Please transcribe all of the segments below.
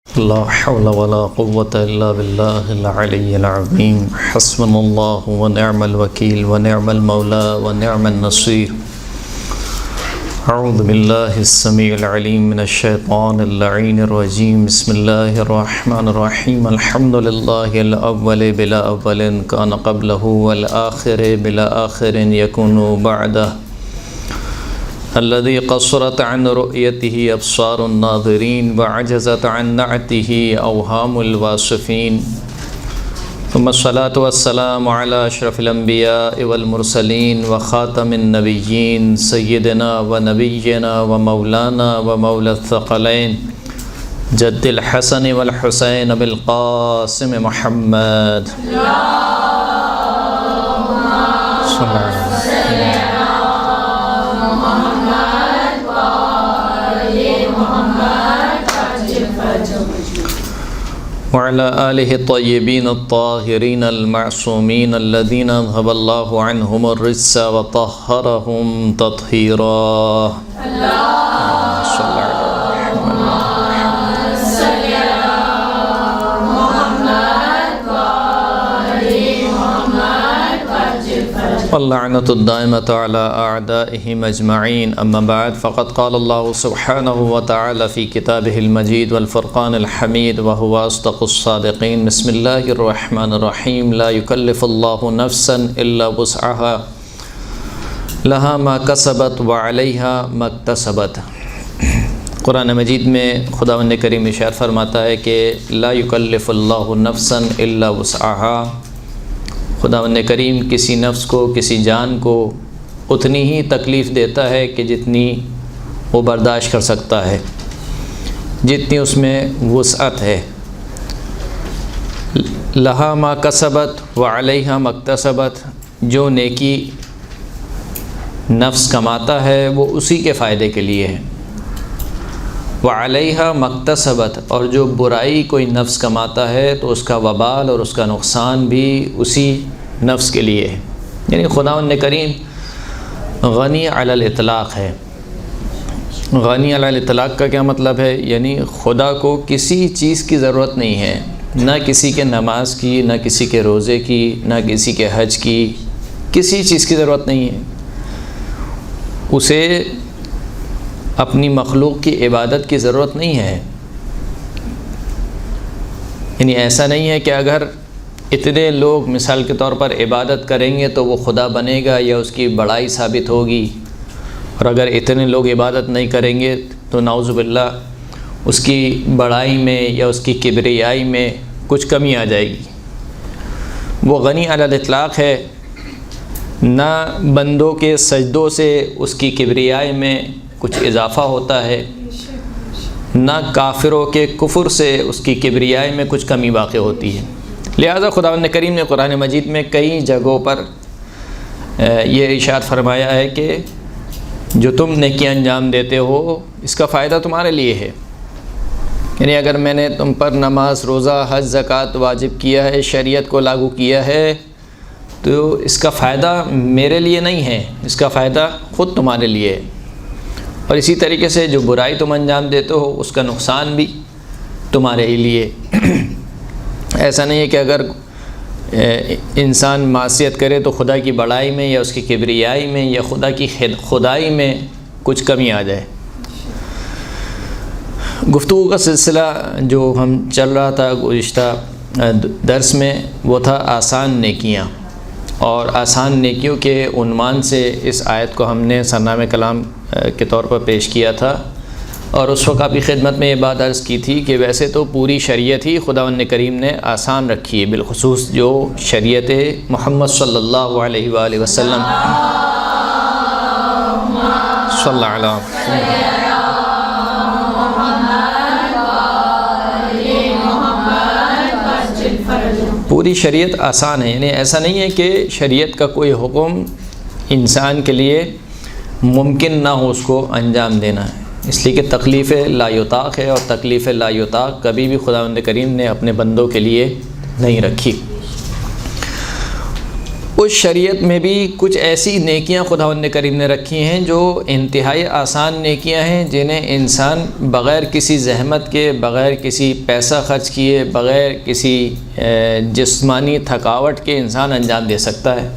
لا حول ولا قوة إلا بالله العلي العظيم حسبنا الله ونعم الوكيل ونعم المولى ونعم النصير. أعوذ بالله السميع العليم من الشيطان اللعين الرجيم. بسم الله الرحمن الرحيم. الحمد لله الأول بلا أول كان قبله والآخر بلا آخر يكون بعده الذي قصرت عن رؤيته أبصار الناظرين وعجزت عن نعته أوهام الواصفين. ثم الصلاة والسلام على أشرف الأنبياء والمرسلين وخاتم النبيين سيدنا ونبينا ومولانا ومولى الثقلين جد الحسن والحسين بالقاسم محمد صلى الله عليه وسلم. وعلى آله الطيبين الطاهرين المعصومين الذين أذهب الله عنهم الرجس وطهرهم تطهيرا. واللعنة الدائمة على أعدائهم أجمعين. أما بعد فقد قال الله سبحانه وتعالى في كتابه المجيد والفرقان الحميد وهو أصدق الصادقين. بسم الله الرحمن الرحيم. لا يكلف الله نفسا إلا وسعها لها ما كسبت وعليها ما اكتسبت. قرآن مجید میں خداوند کریم ارشاد فرماتا ہے کہ لا يكلف الله نفسا إلا وسعها. خداوند کریم کسی نفس کو، کسی جان کو اتنی ہی تکلیف دیتا ہے کہ جتنی وہ برداشت کر سکتا ہے، جتنی اس میں وسعت ہے. لہا ما کسبت وعلیہا ما اکتسبت. جو نیکی نفس کماتا ہے وہ اسی کے فائدے کے لیے ہے. وعلیہا ما اکتسبت. اور جو برائی کوئی نفس کماتا ہے تو اس کا وبال اور اس کا نقصان بھی اسی نفس کے لیے ہے. یعنی خداوند کریم غنی علی الاطلاق ہے. غنی علی الاطلاق کا کیا مطلب ہے؟ یعنی خدا کو کسی چیز کی ضرورت نہیں ہے، نہ کسی کے نماز کی، نہ کسی کے روزے کی، نہ کسی کے حج کی، کسی چیز کی ضرورت نہیں ہے. اسے اپنی مخلوق کی عبادت کی ضرورت نہیں ہے. یعنی ایسا نہیں ہے کہ اگر اتنے لوگ مثال کے طور پر عبادت کریں گے تو وہ خدا بنے گا یا اس کی بڑائی ثابت ہوگی، اور اگر اتنے لوگ عبادت نہیں کریں گے تو نعوذ باللہ اس کی بڑائی میں یا اس کی کبریائی میں کچھ کمی آ جائے گی. وہ غنی علی الاطلاق ہے. نہ بندوں کے سجدوں سے اس کی کبریائی میں کچھ اضافہ ہوتا ہے، نہ کافروں کے کفر سے اس کی کبریائی میں کچھ کمی واقع ہوتی ہے. لہذا خداوند کریم نے قرآن مجید میں کئی جگہوں پر یہ ارشاد فرمایا ہے کہ جو تم نیکی انجام دیتے ہو اس کا فائدہ تمہارے لیے ہے. یعنی اگر میں نے تم پر نماز، روزہ، حج، زکوٰۃ واجب کیا ہے، شریعت کو لاگو کیا ہے، تو اس کا فائدہ میرے لیے نہیں ہے، اس کا فائدہ خود تمہارے لیے ہے. اور اسی طریقے سے جو برائی تم انجام دیتے ہو اس کا نقصان بھی تمہارے ہی لیے. ایسا نہیں ہے کہ اگر انسان معصیت کرے تو خدا کی بڑائی میں یا اس کی کبریائی میں یا خدا کی خدائی میں کچھ کمی آ جائے. گفتگو کا سلسلہ جو ہم چل رہا تھا گزشتہ درس میں وہ تھا آسان نیکیاں. اور آسان نیکیوں کے عنوان سے اس آیت کو ہم نے سرنامہ کلام کے طور پر پیش کیا تھا. اور اس وقت آپ کی خدمت میں یہ بات عرض کی تھی کہ ویسے تو پوری شریعت ہی خداوند کریم نے آسان رکھی ہے، بالخصوص جو شریعت محمد صلی اللہ علیہ وآلہ وسلم صلی اللہ علیہ وسلم. پوری شریعت آسان ہے. یعنی ایسا نہیں ہے کہ شریعت کا کوئی حکم انسان کے لیے ممکن نہ ہو اس کو انجام دینا ہے، اس لیے کہ تکلیف لا یطاق ہے، اور تکلیف لا یطاق کبھی بھی خداوند کریم نے اپنے بندوں کے لیے نہیں رکھی. اس شریعت میں بھی کچھ ایسی نیکیاں خداوند کریم نے رکھی ہیں جو انتہائی آسان نیکیاں ہیں، جنہیں انسان بغیر کسی زحمت کے، بغیر کسی پیسہ خرچ کیے، بغیر کسی جسمانی تھکاوٹ کے انسان انجام دے سکتا ہے۔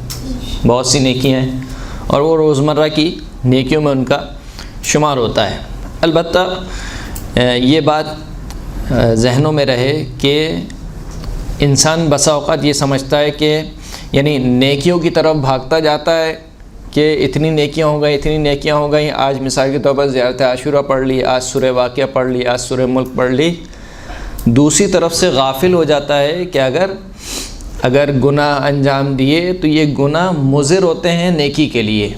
بہت سی نیکیاں ہیں اور وہ روزمرہ کی نیکیوں میں ان کا شمار ہوتا ہے۔ البتہ یہ بات ذہنوں میں رہے کہ انسان بسا اوقات یہ سمجھتا ہے کہ یعنی نیکیوں کی طرف بھاگتا جاتا ہے کہ اتنی نیکیاں ہو گئیں، اتنی نیکیاں ہو گئیں، آج مثال کے طور پر زیارت عاشورہ پڑھ لی، آج سورہ واقعہ پڑھ لی، آج سورہ ملک پڑھ لی۔ دوسری طرف سے غافل ہو جاتا ہے کہ اگر گناہ انجام دیے تو یہ گناہ مضر ہوتے ہیں نیکی کے لیے۔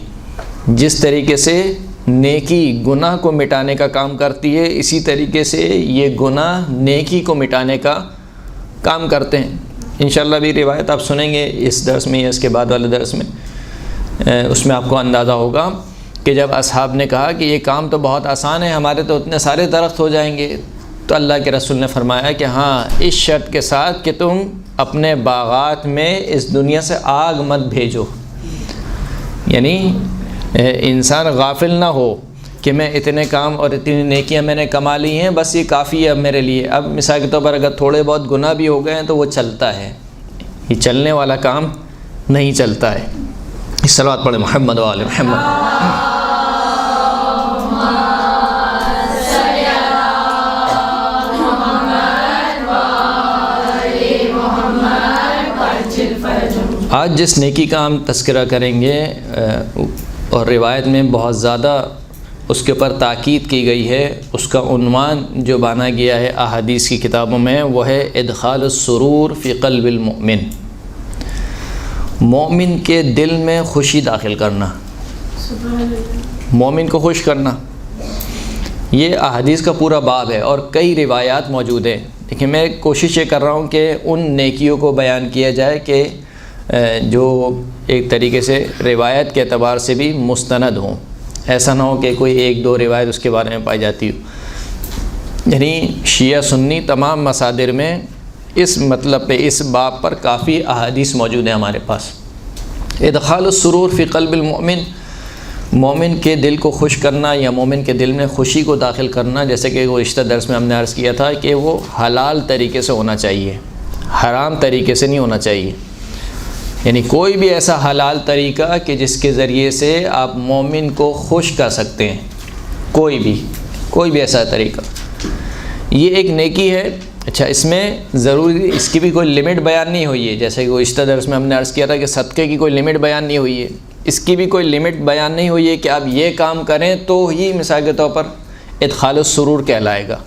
جس طریقے سے نیکی گناہ کو مٹانے کا کام کرتی ہے، اسی طریقے سے یہ گناہ نیکی کو مٹانے کا کام کرتے ہیں۔ انشاءاللہ بھی روایت آپ سنیں گے اس درس میں یا اس کے بعد والے درس میں، اس میں آپ کو اندازہ ہوگا کہ جب اصحاب نے کہا کہ یہ کام تو بہت آسان ہے، ہمارے تو اتنے سارے درخت ہو جائیں گے، تو اللہ کے رسول نے فرمایا کہ ہاں، اس شرط کے ساتھ کہ تم اپنے باغات میں اس دنیا سے آگ مت بھیجو۔ یعنی انسان غافل نہ ہو کہ میں اتنے کام اور اتنی نیکیاں میں نے کما لی ہیں، بس یہ کافی ہے اب میرے لیے۔ اب مثال کے طور پر اگر تھوڑے بہت گناہ بھی ہو گئے ہیں تو وہ چلتا ہے، یہ چلنے والا کام نہیں چلتا ہے۔ صلوات پڑھیں محمد و آل محمد۔ آج جس نیکی کا ہم تذکرہ کریں گے اور روایت میں بہت زیادہ اس کے اوپر تاکید کی گئی ہے، اس کا عنوان جو بانا گیا ہے احادیث کی کتابوں میں، وہ ہے ادخال السرور فی قلب المؤمن، مومن کے دل میں خوشی داخل کرنا، مومن کو خوش کرنا۔ یہ احادیث کا پورا باب ہے اور کئی روایات موجود ہیں، لیکن میں کوشش یہ کر رہا ہوں کہ ان نیکیوں کو بیان کیا جائے کہ جو ایک طریقے سے روایت کے اعتبار سے بھی مستند ہوں، ایسا نہ ہو کہ کوئی ایک دو روایت اس کے بارے میں پائی جاتی ہو۔ یعنی شیعہ سنی تمام مصادر میں اس مطلب پہ، اس باب پر کافی احادیث موجود ہیں ہمارے پاس۔ ادخال السرور فی قلب المؤمن، مومن کے دل کو خوش کرنا یا مومن کے دل میں خوشی کو داخل کرنا، جیسے کہ گزشتہ درس میں ہم نے عرض کیا تھا کہ وہ حلال طریقے سے ہونا چاہیے، حرام طریقے سے نہیں ہونا چاہیے۔ یعنی کوئی بھی ایسا حلال طریقہ کہ جس کے ذریعے سے آپ مومن کو خوش کر سکتے ہیں، کوئی بھی ایسا طریقہ، یہ ایک نیکی ہے۔ اچھا، اس میں ضروری اس کی بھی کوئی لمٹ بیان نہیں ہوئی ہے، جیسے کہ گزشتہ درس میں ہم نے عرض کیا تھا کہ صدقے کی کوئی لمٹ بیان نہیں ہوئی ہے، اس کی بھی کوئی لمٹ بیان نہیں ہوئی ہے کہ آپ یہ کام کریں تو ہی مثال کے طور پر ادخال السرور کہلائے گا۔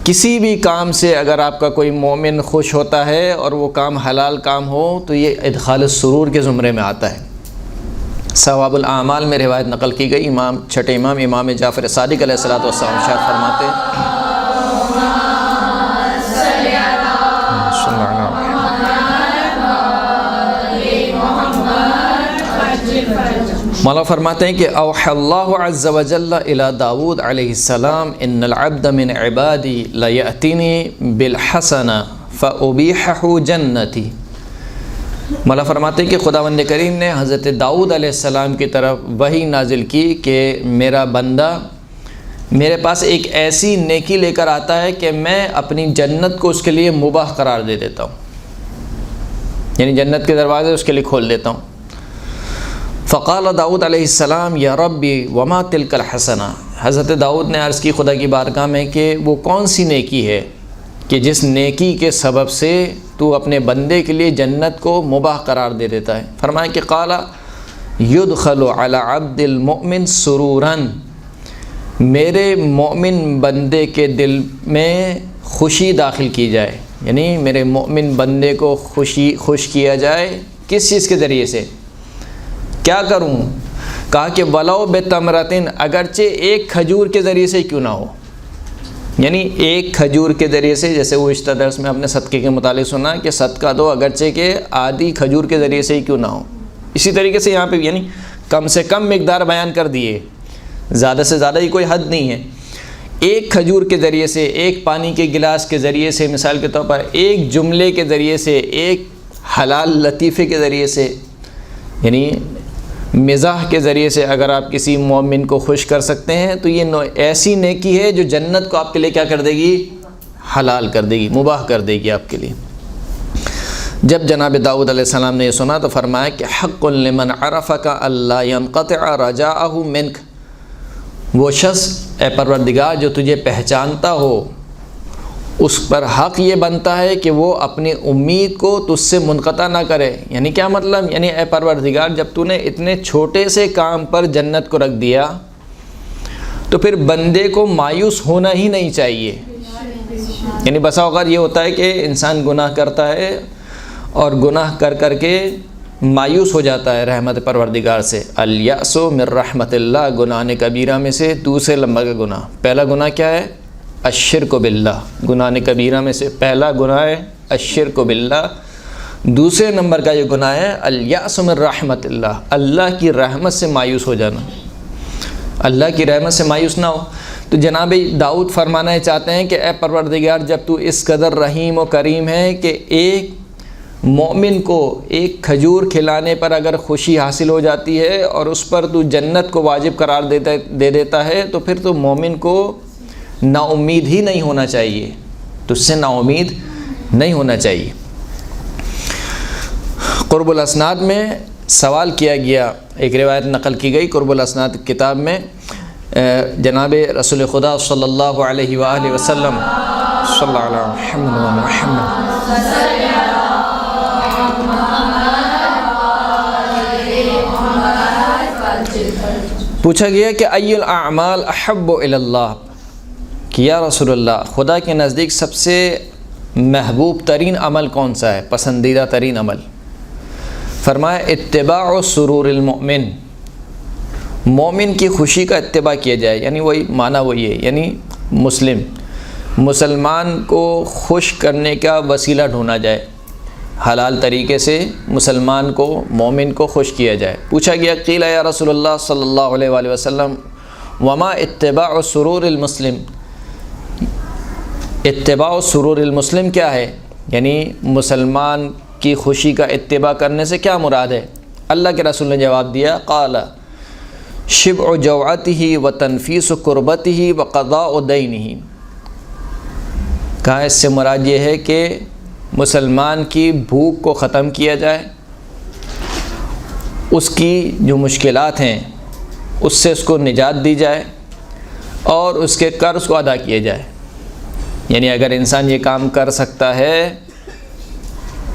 کسی بھی کام سے اگر آپ کا کوئی مومن خوش ہوتا ہے اور وہ کام حلال کام ہو تو یہ ادخال السرور کے زمرے میں آتا ہے۔ ثواب الاعمال میں روایت نقل کی گئی، چھٹے امام جعفر صادق علیہ الصلوۃ والسلام ارشاد فرماتے ہیں، مولا فرماتے ہیں کہ اوحى اللہ عز وجل الى داود علیہ السلام ان العبد من عبادی لیأتینی بالحسنہ فأبیحہ جنتی۔ مولا فرماتے ہیں کہ خداوند کریم نے حضرت داؤد علیہ السلام کی طرف وحی نازل کی کہ میرا بندہ میرے پاس ایک ایسی نیکی لے کر آتا ہے کہ میں اپنی جنت کو اس کے لیے مباح قرار دے دیتا ہوں، یعنی جنت کے دروازے اس کے لیے کھول دیتا ہوں۔ فقال داؤد علیہ السلام یا ربی وما تلک الحسنہ، حضرت داؤد نے عرض کی خدا کی بارگاہ میں کہ وہ کون سی نیکی ہے کہ جس نیکی کے سبب سے تو اپنے بندے کے لیے جنت کو مباح قرار دے دیتا ہے۔ فرمایا کہ قال یدخل علی عبد المؤمن سرورا، میرے مومن بندے کے دل میں خوشی داخل کی جائے، یعنی میرے مومن بندے کو خوش کیا جائے۔ کس چیز کے ذریعے سے؟ کیا کروں؟ کہا کہ ولو بتمرتن، اگرچہ ایک کھجور کے ذریعے سے کیوں نہ ہو، یعنی ایک کھجور کے ذریعے سے، جیسے وہ گزشتہ درس میں ہم نے صدقے کے متعلق سنا کہ صدقہ دو اگرچہ کہ آدھی کھجور کے ذریعے سے ہی کیوں نہ ہو، اسی طریقے سے یہاں پہ یعنی کم سے کم مقدار بیان کر دیے، زیادہ سے زیادہ ہی کوئی حد نہیں ہے۔ ایک کھجور کے ذریعے سے، ایک پانی کے گلاس کے ذریعے سے، مثال کے طور پر ایک جملے کے ذریعے سے، ایک حلال لطیفے کے ذریعے سے، یعنی مزاح کے ذریعے سے اگر آپ کسی مومن کو خوش کر سکتے ہیں تو یہ ایسی نیکی ہے جو جنت کو آپ کے لیے کیا کر دے گی؟ حلال کر دے گی، مباح کر دے گی آپ کے لیے۔ جب جناب داؤد علیہ السلام نے یہ سنا تو فرمایا کہ حق لمن عرفک الا ينقطع رجاءه منک، وہ شخص اے پروردگار جو تجھے پہچانتا ہو اس پر حق یہ بنتا ہے کہ وہ اپنی امید کو تجھ سے منقطع نہ کرے۔ یعنی کیا مطلب؟ یعنی اے پروردگار جب تو نے اتنے چھوٹے سے کام پر جنت کو رکھ دیا تو پھر بندے کو مایوس ہونا ہی نہیں چاہیے۔ یعنی بسا اوقات یہ ہوتا ہے کہ انسان گناہ کرتا ہے اور گناہ کر کر کے مایوس ہو جاتا ہے رحمت پروردگار سے۔ الیأس من رحمت اللہ، گناہ کبیرہ میں سے دوسرے نمبر کا گناہ۔ پہلا گناہ کیا ہے؟ الشرک باللہ، گناہ کبیرہ میں سے پہلا گناہ ہے الشرک باللہ۔ دوسرے نمبر کا یہ گناہ ہے الیأس من رحمت اللہ، اللہ کی رحمت سے مایوس ہو جانا، اللہ کی رحمت سے مایوس نہ ہو۔ تو جناب داؤد فرمانا چاہتے ہیں کہ اے پروردگار جب تو اس قدر رحیم و کریم ہے کہ ایک مومن کو ایک کھجور کھلانے پر اگر خوشی حاصل ہو جاتی ہے اور اس پر تو جنت کو واجب قرار دے دیتا ہے تو پھر تو مومن کو نا امید ہی نہیں ہونا چاہیے، تو اس سے نا امید نہیں ہونا چاہیے۔ قرب الاسناد میں سوال کیا گیا، ایک روایت نقل کی گئی قرب الاسناد کتاب میں، جناب رسول خدا صلی اللہ علیہ وآلہ وسلم صلی اللہ علیہ محمد پوچھا گیا کہ ای الاعمال احب الی اللہ، کہ یا رسول اللہ خدا کے نزدیک سب سے محبوب ترین عمل کون سا ہے، پسندیدہ ترین عمل؟ فرمایا اتباع سرور المؤمن، مومن کی خوشی کا اتباع کیا جائے، یعنی وہی معنی وہی ہے، یعنی مسلمان کو خوش کرنے کا وسیلہ ڈھونڈا جائے، حلال طریقے سے مسلمان کو مومن کو خوش کیا جائے۔ پوچھا گیا قیل یا رسول اللہ صلی اللہ علیہ وآلہ وسلم وما اتباع سرور المسلم، اتباع سرور المسلم کیا ہے؟ یعنی مسلمان کی خوشی کا اتباع کرنے سے کیا مراد ہے؟ اللہ کے رسول نے جواب دیا قال شبع جوعته وتنفیس کربته وقضاء دینه، کہا اس سے مراد یہ ہے کہ مسلمان کی بھوک کو ختم کیا جائے، اس کی جو مشکلات ہیں اس سے اس کو نجات دی جائے اور اس کے قرض کو ادا کیا جائے۔ یعنی اگر انسان یہ کام کر سکتا ہے،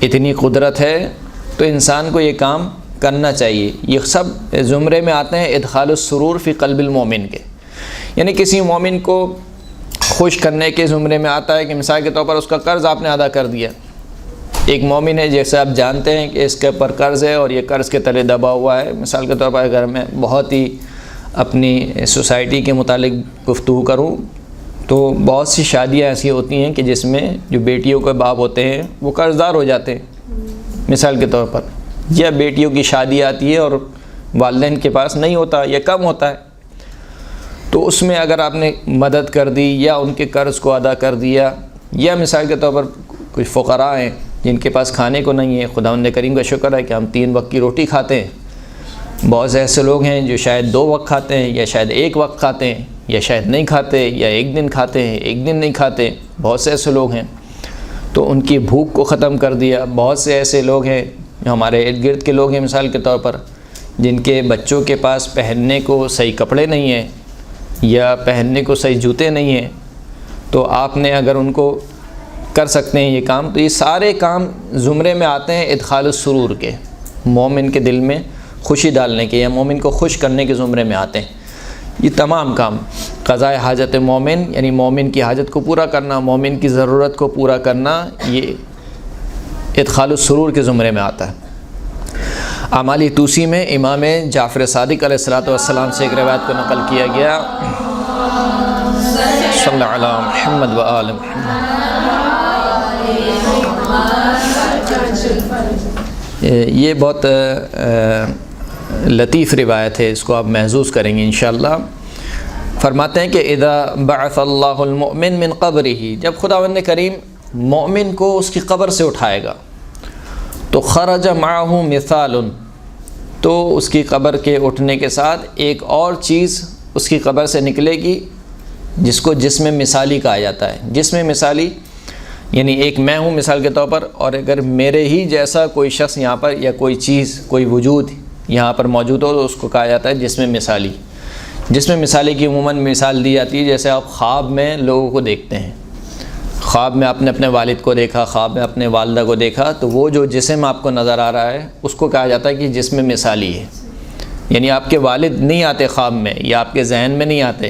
اتنی قدرت ہے، تو انسان کو یہ کام کرنا چاہیے۔ یہ سب زمرے میں آتے ہیں ادخال السرور فی قلب المومن کے، یعنی کسی مومن کو خوش کرنے کے زمرے میں آتا ہے کہ مثال کے طور پر اس کا قرض آپ نے ادا کر دیا۔ ایک مومن ہے جیسے آپ جانتے ہیں کہ اس کے اوپر قرض ہے اور یہ قرض کے تلے دبا ہوا ہے، مثال کے طور پر اگر میں بہت ہی اپنی سوسائٹی کے متعلق گفتگو کروں تو بہت سی شادیاں ایسی ہوتی ہیں کہ جس میں جو بیٹیوں کے باپ ہوتے ہیں وہ قرض دار ہو جاتے ہیں، مثال کے طور پر، یا بیٹیوں کی شادی آتی ہے اور والدین کے پاس نہیں ہوتا یا کم ہوتا ہے، تو اس میں اگر آپ نے مدد کر دی یا ان کے قرض کو ادا کر دیا، یا مثال کے طور پر کچھ فقراء ہیں جن کے پاس کھانے کو نہیں ہے، خداوند کریم کا شکر ہے کہ ہم 3 وقت کی روٹی کھاتے ہیں، بہت سے ایسے لوگ ہیں جو شاید 2 وقت کھاتے ہیں یا شاید 1 وقت کھاتے ہیں یا شاید نہیں کھاتے، یا 1 دن کھاتے ہیں 1 دن نہیں کھاتے، بہت سے ایسے لوگ ہیں، تو ان کی بھوک کو ختم کر دیا۔ بہت سے ایسے لوگ ہیں جو ہمارے ارد گرد کے لوگ ہیں مثال کے طور پر، جن کے بچوں کے پاس پہننے کو صحیح کپڑے نہیں ہیں یا پہننے کو صحیح جوتے نہیں ہیں، تو آپ نے اگر ان کو کر سکتے ہیں یہ کام، تو یہ سارے کام زمرے میں آتے ہیں ادخال السرور کے، مومن کے دل میں خوشی ڈالنے کے یا مومن کو خوش کرنے کے زمرے میں آتے ہیں۔ یہ تمام کام قضاء حاجت مومن، یعنی مومن کی حاجت کو پورا کرنا، مومن کی ضرورت کو پورا کرنا، یہ ادخال السرور کے زمرے میں آتا ہے۔ اعمال توسی میں امام جعفر صادق علیہ السلام سے ایک روایت کو نقل کیا گیا، صلی اللہ علیہ محمد و آل محمد، یہ بہت لطیف روایت ہے، اس کو آپ محظوظ کریں گے انشاءاللہ۔ فرماتے ہیں کہ اذا بعث اللہ المؤمن من قبرہ، جب خداوند کریم مومن کو اس کی قبر سے اٹھائے گا تو تو خرج معہ مثال، تو اس کی قبر کے اٹھنے کے ساتھ ایک اور چیز اس کی قبر سے نکلے گی جس کو جسم مثالی کہا جاتا ہے۔ جسم مثالی یعنی ایک میں ہوں مثال کے طور پر، اور اگر میرے ہی جیسا کوئی شخص یہاں پر یا کوئی چیز کوئی وجود یہاں پر موجود ہو تو اس کو کہا جاتا ہے جسم مثالی۔ جسم مثالی کی عموماً مثال دی جاتی ہے جیسے آپ خواب میں لوگوں کو دیکھتے ہیں، خواب میں آپ نے اپنے والد کو دیکھا، خواب میں اپنے والدہ کو دیکھا، تو وہ جو جسم آپ کو نظر آ رہا ہے اس کو کہا جاتا ہے کہ جسم مثالی ہے۔ یعنی آپ کے والد نہیں آتے خواب میں یا آپ کے ذہن میں نہیں آتے،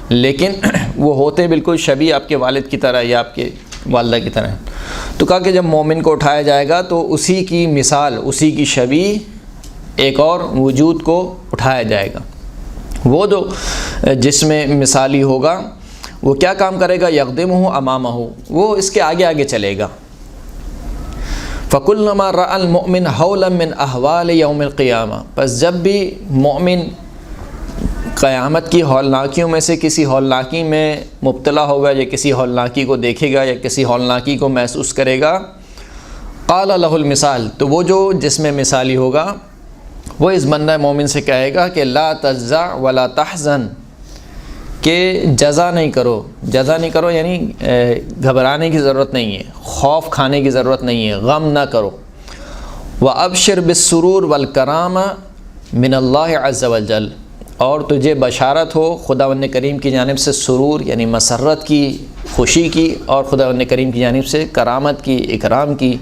لیکن وہ ہوتے بالکل شبیہ آپ کے والد کی طرح یا آپ کے والدہ کی طرح۔ تو کہا کہ جب مومن کو اٹھایا جائے گا تو اسی کی مثال، اسی کی شبیہ ایک اور وجود کو اٹھایا جائے گا۔ وہ جو جسم مثالی ہوگا وہ کیا کام کرے گا؟ یقدمہ امامہ، وہ اس کے آگے آگے چلے گا۔ فَكُلَّمَا رَأَى الْمُؤْمِنُ حَوْلًا مِّنْ أَحْوَالِ يَوْمِ الْقِيَامَةِ، پس جب بھی مومن قیامت کی ہولناکیوں میں سے کسی ہولناکی میں مبتلا ہوگا یا کسی ہولناکی کو دیکھے گا یا کسی ہولناکی کو محسوس کرے گا، قال له المثال، تو وہ جو جسم مثالی ہوگا وہ اس بندہ مومن سے کہے گا کہ لا تجزع ولا تحزن، کہ جزا نہیں کرو یعنی گھبرانے کی ضرورت نہیں ہے، خوف کھانے کی ضرورت نہیں ہے، غم نہ کرو۔ وَأَبْشِرْ بِالسُّرُورِ وَالْكَرَامَةِ مِنَ اللَّهِ عَزَّ وَجَلَّ، اور تجھے بشارت ہو خداوند کریم کی جانب سے سرور یعنی مسرت کی، خوشی کی، اور خداوند کریم کی جانب سے کرامت کی، اکرام کی۔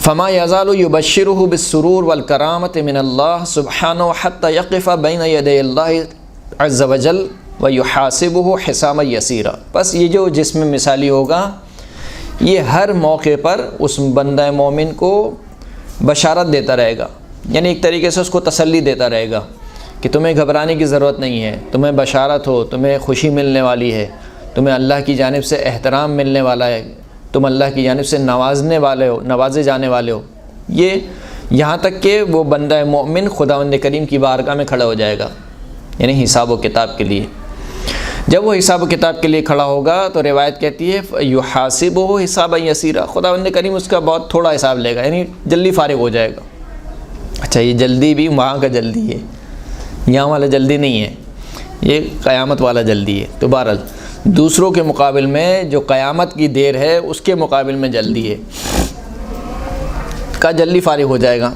فما يزال يبشره بالسرور والكرامة من الله سبحانه حتى يقف بين يدي الله عز وجل ويحاسبه حسابا يسيرا، بس یہ جو جسم مثالی ہوگا یہ ہر موقع پر اس بندہ مومن کو بشارت دیتا رہے گا، یعنی ایک طریقے سے اس کو تسلی دیتا رہے گا کہ تمہیں گھبرانے کی ضرورت نہیں ہے، تمہیں بشارت ہو، تمہیں خوشی ملنے والی ہے، تمہیں اللہ کی جانب سے احترام ملنے والا ہے، تم اللہ کی جانب سے نوازے جانے والے ہو۔ یہ یہاں تک کہ وہ بندہ مومن خداوند کریم کی بارگاہ میں کھڑا ہو جائے گا، یعنی حساب و کتاب کے لیے۔ جب وہ حساب و کتاب کے لیے کھڑا ہوگا تو روایت کہتی ہے یحاسبہ حسابا یسیرا، خداوند کریم اس کا بہت تھوڑا حساب لے گا، یعنی جلدی فارغ ہو جائے گا۔ اچھا، یہ جلدی بھی وہاں کا جلدی ہے، یہاں والا جلدی نہیں ہے، یہ قیامت والا جلدی ہے۔ تو بہرحال دوسروں کے مقابل میں جو قیامت کی دیر ہے اس کے مقابل میں جلدی ہے، کا جلدی فارغ ہو جائے گا۔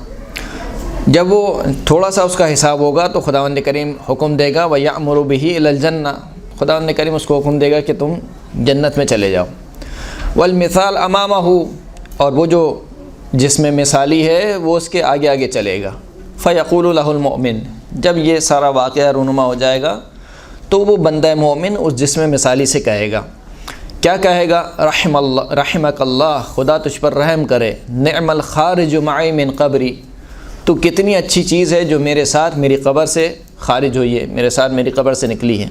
جب وہ تھوڑا سا اس کا حساب ہوگا تو خداوند کریم حکم دے گا وَيَأْمُرُ بِهِ إِلَى الْجَنَّةِ، خداوند کریم اس کو حکم دے گا کہ تم جنت میں چلے جاؤ۔ وَالْمِثَالُ أَمَامَهُ، اور وہ جو جسم مثالی ہے وہ اس کے آگے آگے چلے گا۔ فَيَقُولُ لَهُ الْمُؤْمِنُ، جب یہ سارا واقعہ رونما ہو جائے گا تو وہ بندہ مومن اس جسم مثالی سے کہے گا، کیا کہے گا؟ رحمک اللہ، خدا تجھ پر رحم کرے، نعم الخارج معی من قبری، تو کتنی اچھی چیز ہے جو میرے ساتھ میری قبر سے خارج ہوئی ہے، میرے ساتھ میری قبر سے نکلی ہے۔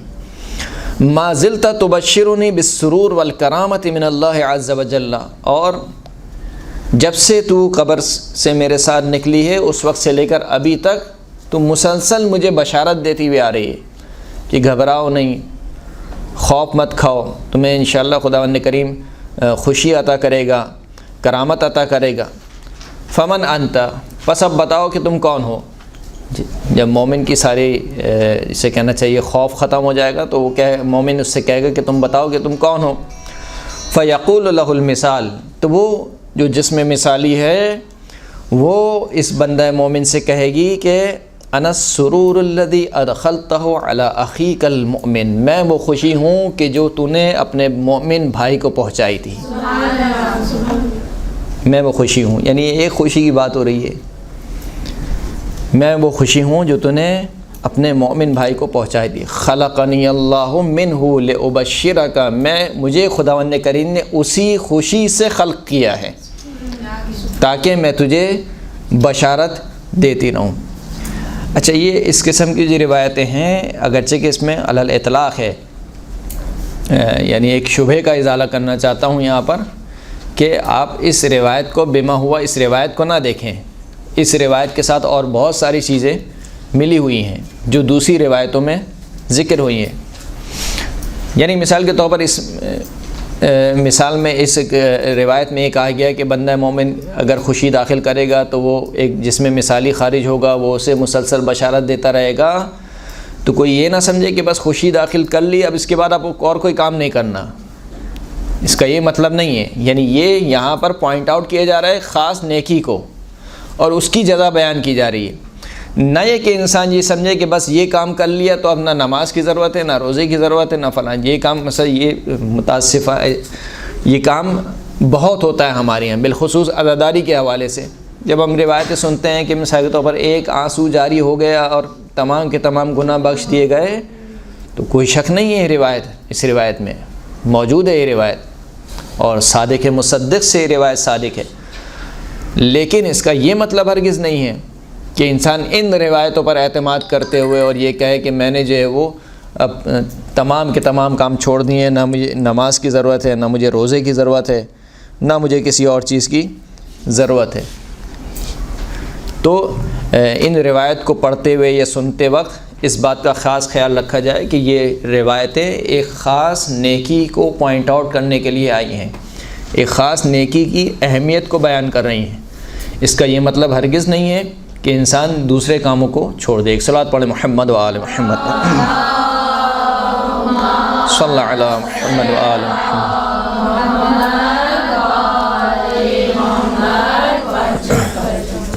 ما زلت تبشرنی بالسرور والکرامۃ من اللہ عز وجل، اور جب سے تو قبر سے میرے ساتھ نکلی ہے اس وقت سے لے کر ابھی تک تو مسلسل مجھے بشارت دیتی ہوئی آ رہی ہے کہ گھبراؤ نہیں، خوف مت کھاؤ، تمہیں انشاءاللہ خداوند کریم خوشی عطا کرے گا، کرامت عطا کرے گا۔ فمن انت، پس اب بتاؤ کہ تم کون ہو۔ جب مومن کی ساری اسے کہنا چاہیے خوف ختم ہو جائے گا تو وہ مومن اس سے کہے گا کہ تم بتاؤ کہ تم کون ہو۔ فیقول له المثال، تو وہ جو جسم مثالی ہے وہ اس بندہ مومن سے کہے گی کہ انا السرور الذی ادخلتہ علی اخیک المؤمن، میں وہ خوشی ہوں کہ جو تو نے اپنے مومن بھائی کو پہنچائی تھی، میں وہ خوشی ہوں، یعنی ایک خوشی کی بات ہو رہی ہے، میں وہ خوشی ہوں جو تو نے اپنے مومن بھائی کو پہنچائی تھی۔ خلقنی اللہ منہ لأبشرک، مجھے خداوند کریم نے اسی خوشی سے خلق کیا ہے تاکہ میں تجھے بشارت دیتی رہوں۔ اچھا، یہ اس قسم کی جو روایتیں ہیں اگرچہ کہ اس میں علی الاطلاق ہے، یعنی ایک شبہے کا ازالہ کرنا چاہتا ہوں یہاں پر کہ آپ اس روایت کو بما ہوا اس روایت کو نہ دیکھیں، اس روایت کے ساتھ اور بہت ساری چیزیں ملی ہوئی ہیں جو دوسری روایتوں میں ذکر ہوئی ہیں۔ یعنی مثال کے طور پر اس مثال میں اس روایت میں یہ کہا گیا کہ بندہ مومن اگر خوشی داخل کرے گا تو وہ ایک جسم مثالی خارج ہوگا، وہ اسے مسلسل بشارت دیتا رہے گا. تو کوئی یہ نہ سمجھے کہ بس خوشی داخل کر لی، اب اس کے بعد آپ اور کوئی کام نہیں کرنا، اس کا یہ مطلب نہیں ہے. یعنی یہ یہاں پر پوائنٹ آؤٹ کیا جا رہا ہے خاص نیکی کو، اور اس کی جزا بیان کی جا رہی ہے. نہ یہ کہ انسان یہ سمجھے کہ بس یہ کام کر لیا تو اب نہ نماز کی ضرورت ہے، نہ روزے کی ضرورت ہے، نہ فلاں یہ کام. مثلا یہ متاسفہ یہ کام بہت ہوتا ہے ہمارے یہاں، بالخصوص عزاداری کے حوالے سے. جب ہم روایتیں سنتے ہیں کہ مثال کے طور پر ایک آنسو جاری ہو گیا اور تمام کے تمام گناہ بخش دیے گئے، تو کوئی شک نہیں ہے روایت، اس روایت میں موجود ہے یہ روایت، اور صادق مصدق سے یہ روایت صادق ہے. لیکن اس کا یہ مطلب ہرگز نہیں ہے کہ انسان ان روایتوں پر اعتماد کرتے ہوئے اور یہ کہے کہ میں نے جو ہے وہ اب تمام کے تمام کام چھوڑ دیے، نہ مجھے نماز کی ضرورت ہے، نہ مجھے روزے کی ضرورت ہے، نہ مجھے کسی اور چیز کی ضرورت ہے. تو ان روایت کو پڑھتے ہوئے یا سنتے وقت اس بات کا خاص خیال رکھا جائے کہ یہ روایتیں ایک خاص نیکی کو پوائنٹ آؤٹ کرنے کے لیے آئی ہیں، ایک خاص نیکی کی اہمیت کو بیان کر رہی ہیں. اس کا یہ مطلب ہرگز نہیں ہے کہ انسان دوسرے کاموں کو چھوڑ دے. ایک صلوات پڑھے محمد و آل محمد، صلی اللہ علی محمد و آل محمد.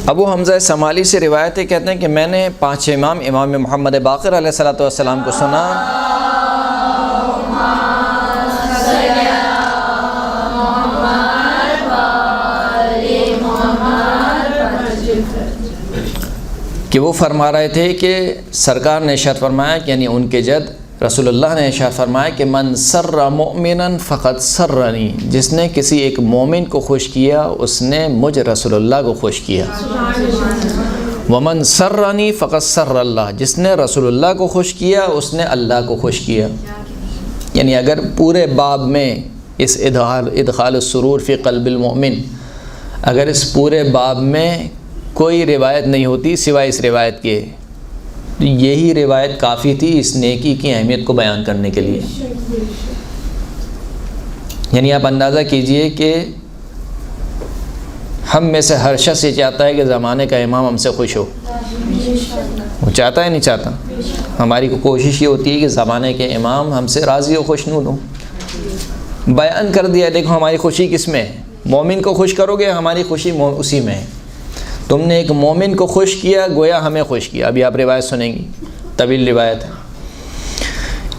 ابو حمزہ سمالی سے روایت ہے، کہتے ہیں کہ میں نے 5 امام محمد باقر علیہ الصلوۃ والسلام کو سنا کہ وہ فرما رہے تھے کہ سرکار نے ارشاد فرمایا کہ یعنی ان کے جد رسول اللہ نے ارشاد فرمایا کہ من سر مؤمنا فقد سرنی، جس نے کسی ایک مومن کو خوش کیا اس نے مجھ رسول اللہ کو خوش کیا. ومن سرنی فقد سر اللہ، جس نے رسول اللہ کو خوش کیا اس نے اللہ کو خوش کیا. یعنی اگر پورے باب میں اس ادخال السرور فی قلب المؤمن، اگر اس پورے باب میں کوئی روایت نہیں ہوتی سوائے اس روایت کے، تو یہی روایت کافی تھی اس نیکی کی اہمیت کو بیان کرنے کے لیے. یعنی آپ اندازہ کیجئے کہ ہم میں سے ہر شخص یہ چاہتا ہے کہ زمانے کا امام ہم سے خوش ہو. وہ چاہتا ہے نہیں چاہتا؟ ہماری کوشش یہ ہوتی ہے کہ زمانے کے امام ہم سے راضی و خوشنود ہوں. بیان کر دیا دیکھو ہماری خوشی کس میں ہے، مومن کو خوش کرو گے ہماری خوشی اسی میں ہے. تم نے ایک مومن کو خوش کیا گویا ہمیں خوش کیا. ابھی آپ روایت سنیں گی، طویل روایت ہے.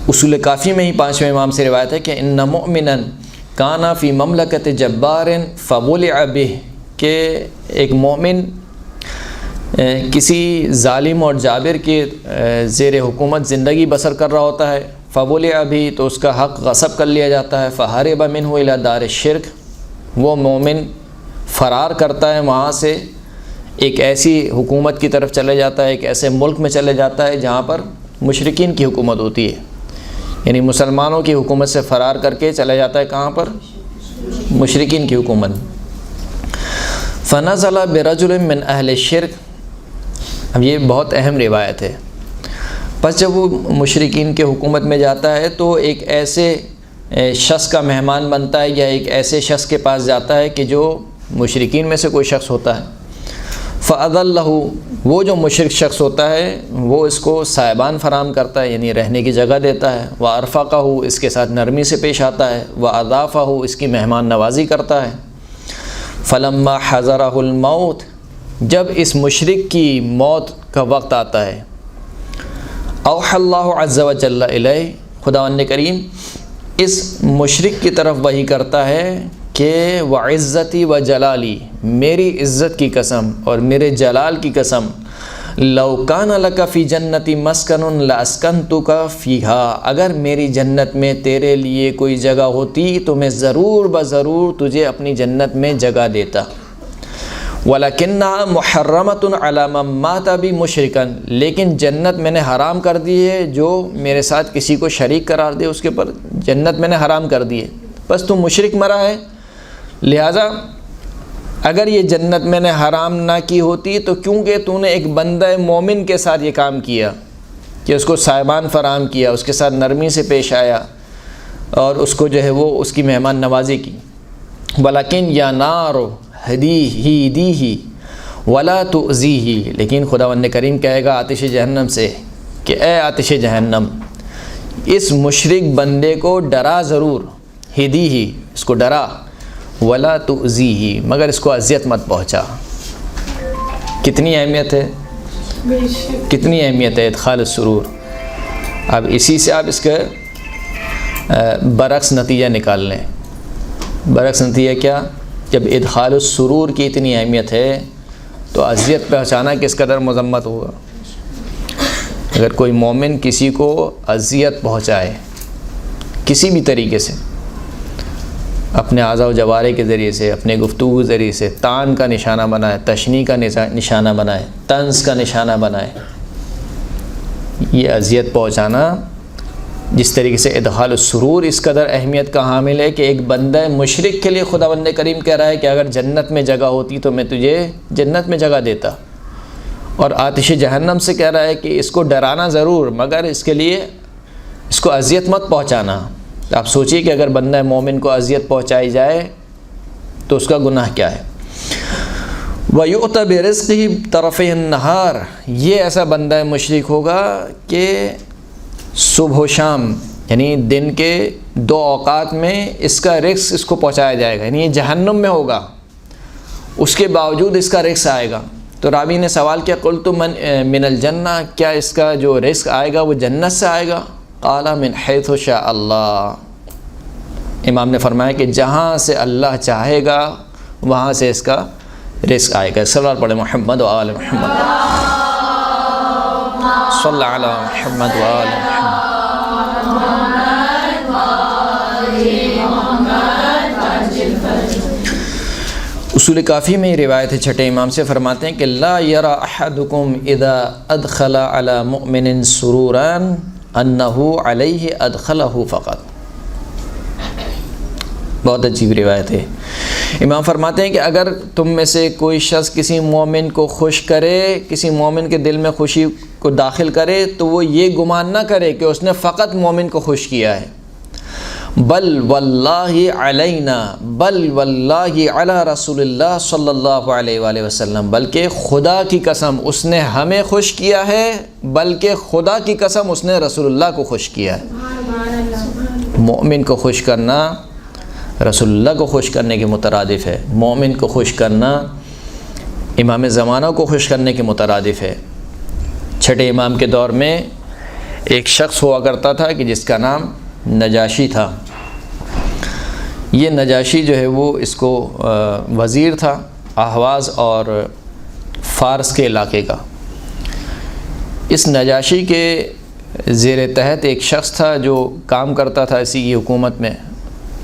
اصول کافی میں ہی 5ویں امام سے روایت ہے کہ ان مؤمنا کان فی مملکت جبار فولع به، کہ ایک مومن کسی ظالم اور جابر کے زیر حکومت زندگی بسر کر رہا ہوتا ہے. فولع به تو اس کا حق غصب کر لیا جاتا ہے. فہرب منه الی دار الشرک، وہ مومن فرار کرتا ہے وہاں سے، ایک ایسی حکومت کی طرف چلے جاتا ہے، ایک ایسے ملک میں چلے جاتا ہے جہاں پر مشرکین کی حکومت ہوتی ہے. یعنی مسلمانوں کی حکومت سے فرار کر کے چلا جاتا ہے کہاں پر؟ مشرکین کی حکومت. فنزل برجل من اہل الشرک، اب یہ بہت اہم روایت ہے. پس جب وہ مشرکین کے حکومت میں جاتا ہے تو ایک ایسے شخص کا مہمان بنتا ہے یا ایک ایسے شخص کے پاس جاتا ہے کہ جو مشرکین میں سے کوئی شخص ہوتا ہے. فَأَذَلَّهُ، وہ جو مشرک شخص ہوتا ہے وہ اس کو سائبان فراہم کرتا ہے، یعنی رہنے کی جگہ دیتا ہے. وَأَرْفَقَهُ، اس کے ساتھ نرمی سے پیش آتا ہے. وَأَضَافَهُ، اس کی مہمان نوازی کرتا ہے. فَلَمَّا حَضَرَهُ الْمَوْتِ، جب اس مشرک کی موت کا وقت آتا ہے، أَوْحَى اللَّهُ عَزَّ وَجَلَّ إِلَيْهِ، خداوند کریم اس مشرک کی طرف وحی کرتا ہے کہ وعزتی و جلالی، میری عزت کی قسم اور میرے جلال کی قسم، لو کان لک فی جنتی مسکن لاسکنتک فیہا، اگر میری جنت میں تیرے لیے کوئی جگہ ہوتی تو میں ضرور بضرور تجھے اپنی جنت میں جگہ دیتا. وَلَكِنَّهَا مُحَرَّمَةٌ عَلَى مَن مَاتَ بِي مُشْرِكًا، لیکن جنت میں نے حرام کر دی ہے جو میرے ساتھ کسی کو شریک قرار دے، اس کے پر جنت میں نے حرام کر دی ہے. بس تو مشرک مرا ہے، لہٰذا اگر یہ جنت میں نے حرام نہ کی ہوتی تو کیونکہ تو نے ایک بندہ مومن کے ساتھ یہ کام کیا کہ اس کو سائبان فراہم کیا، اس کے ساتھ نرمی سے پیش آیا، اور اس کو جو ہے وہ اس کی مہمان نوازی کی. ولیکن یا نار ہدیہ ولا تؤذیہ، لیکن خداوند کریم کہے گا آتش جہنم سے کہ اے آتش جہنم، اس مشرک بندے کو ڈرا ضرور، ہدیہ اس کو ڈرا، ولا تؤذیہ مگر اس کو اذیت مت پہنچا. کتنی اہمیت ہے، کتنی اہمیت ہے ادخال السرور. اب اسی سے آپ اس کے برعکس نتیجہ نکال لیں. برعکس نتیجہ کیا؟ جب ادخال السرور کی اتنی اہمیت ہے تو اذیت پہنچانا کس قدر مذمت ہوگا. اگر کوئی مومن کسی کو اذیت پہنچائے کسی بھی طریقے سے، اپنے اعضاء و جوارح کے ذریعے سے، اپنے گفتگو کے ذریعے سے، طعن کا نشانہ بنائے، تشنیع کا نشانہ بنائے، طنز کا نشانہ بنائے، یہ اذیت پہنچانا جس طریقے سے ادخال السرور اس قدر اہمیت کا حامل ہے کہ ایک بندہ مشرک کے لیے خداوند کریم کہہ رہا ہے کہ اگر جنت میں جگہ ہوتی تو میں تجھے جنت میں جگہ دیتا، اور آتش جہنم سے کہہ رہا ہے کہ اس کو ڈرانا ضرور مگر اس کے لیے اس کو اذیت مت پہنچانا. آپ سوچئے کہ اگر بندہ مومن کو اذیت پہنچائی جائے تو اس کا گناہ کیا ہے. وَيُؤْتَ بِرِزْقِهِ طَرَفَيِ النَّهَارِ، یہ ایسا بندہ مشرک ہوگا کہ صبح و شام یعنی دن کے دو اوقات میں اس کا رزق اس کو پہنچایا جائے گا، یعنی یہ جہنم میں ہوگا اس کے باوجود اس کا رزق آئے گا. تو راوی نے سوال کیا، قلت من الجنہ، کیا اس کا جو رزق آئے گا وہ جنت سے آئے گا؟ قال من حیث شاء اللہ، امام نے فرمایا کہ جہاں سے اللہ چاہے گا وہاں سے اس کا رزق آئے گا. صلوات پڑھیں محمد و آل محمد، صلی علی محمد و آل محمد. اصول کافی میں یہ روایت ہے چھٹے امام سے، فرماتے ہیں کہ لا یرا احدکم اذا ادخل علی مؤمن سرورا انہ علیہ ادخلہ فقط. بہت عجیب روایت ہے. امام فرماتے ہیں کہ اگر تم میں سے کوئی شخص کسی مومن کو خوش کرے، کسی مومن کے دل میں خوشی کو داخل کرے تو وہ یہ گمان نہ کرے کہ اس نے فقط مومن کو خوش کیا ہے، بل واللہ علینا، بل واللہ علی رسول اللہ صلی اللہ علیہ وآلہ وسلم، بلکہ خدا کی قسم اس نے ہمیں خوش کیا ہے، بلکہ خدا کی قسم اس نے رسول اللہ کو خوش کیا ہے. مومن کو خوش کرنا رسول اللہ کو خوش کرنے کے مترادف ہے، مومن کو خوش کرنا امام زمانہ کو خوش کرنے کے مترادف ہے. چھٹے امام کے دور میں ایک شخص ہوا کرتا تھا کہ جس کا نام نجاشی تھا. یہ نجاشی جو ہے وہ اس کو وزیر تھا احواز اور فارس کے علاقے کا. اس نجاشی کے زیر تحت ایک شخص تھا جو کام کرتا تھا اسی کی حکومت میں.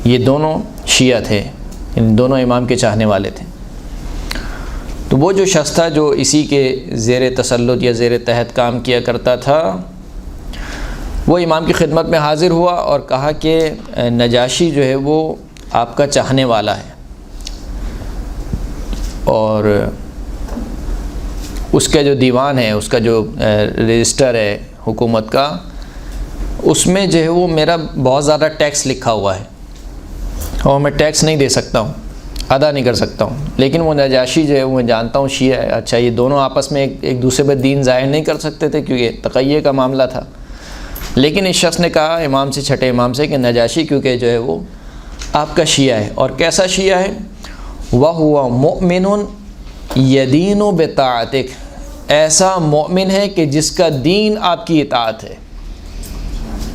یہ دونوں شیعہ تھے، ان دونوں امام کے چاہنے والے تھے. تو وہ جو شخص تھا جو اسی کے زیر تسلط یا زیر تحت کام کیا کرتا تھا، وہ امام کی خدمت میں حاضر ہوا اور کہا کہ نجاشی جو ہے وہ آپ کا چاہنے والا ہے، اور اس کا جو دیوان ہے، اس کا جو رجسٹر ہے حکومت کا، اس میں جو ہے وہ میرا بہت زیادہ ٹیکس لکھا ہوا ہے اور میں ٹیکس نہیں دے سکتا ہوں، ادا نہیں کر سکتا ہوں. لیکن وہ نجاشی جو ہے وہ میں جانتا ہوں شیعہ ہے. اچھا، یہ دونوں آپس میں ایک دوسرے پر دین ظاہر نہیں کر سکتے تھے کیونکہ تقیہ کا معاملہ تھا. لیکن اس شخص نے کہا امام سے، چھٹے امام سے، کہ نجاشی کیونکہ جو ہے وہ آپ کا شیعہ ہے. اور کیسا شیعہ ہے؟ وَهُوَ مُؤْمِنٌ يَدِينُ بِطَاعَتِكَ، ایسا مومن ہے کہ جس کا دین آپ کی اطاعت ہے.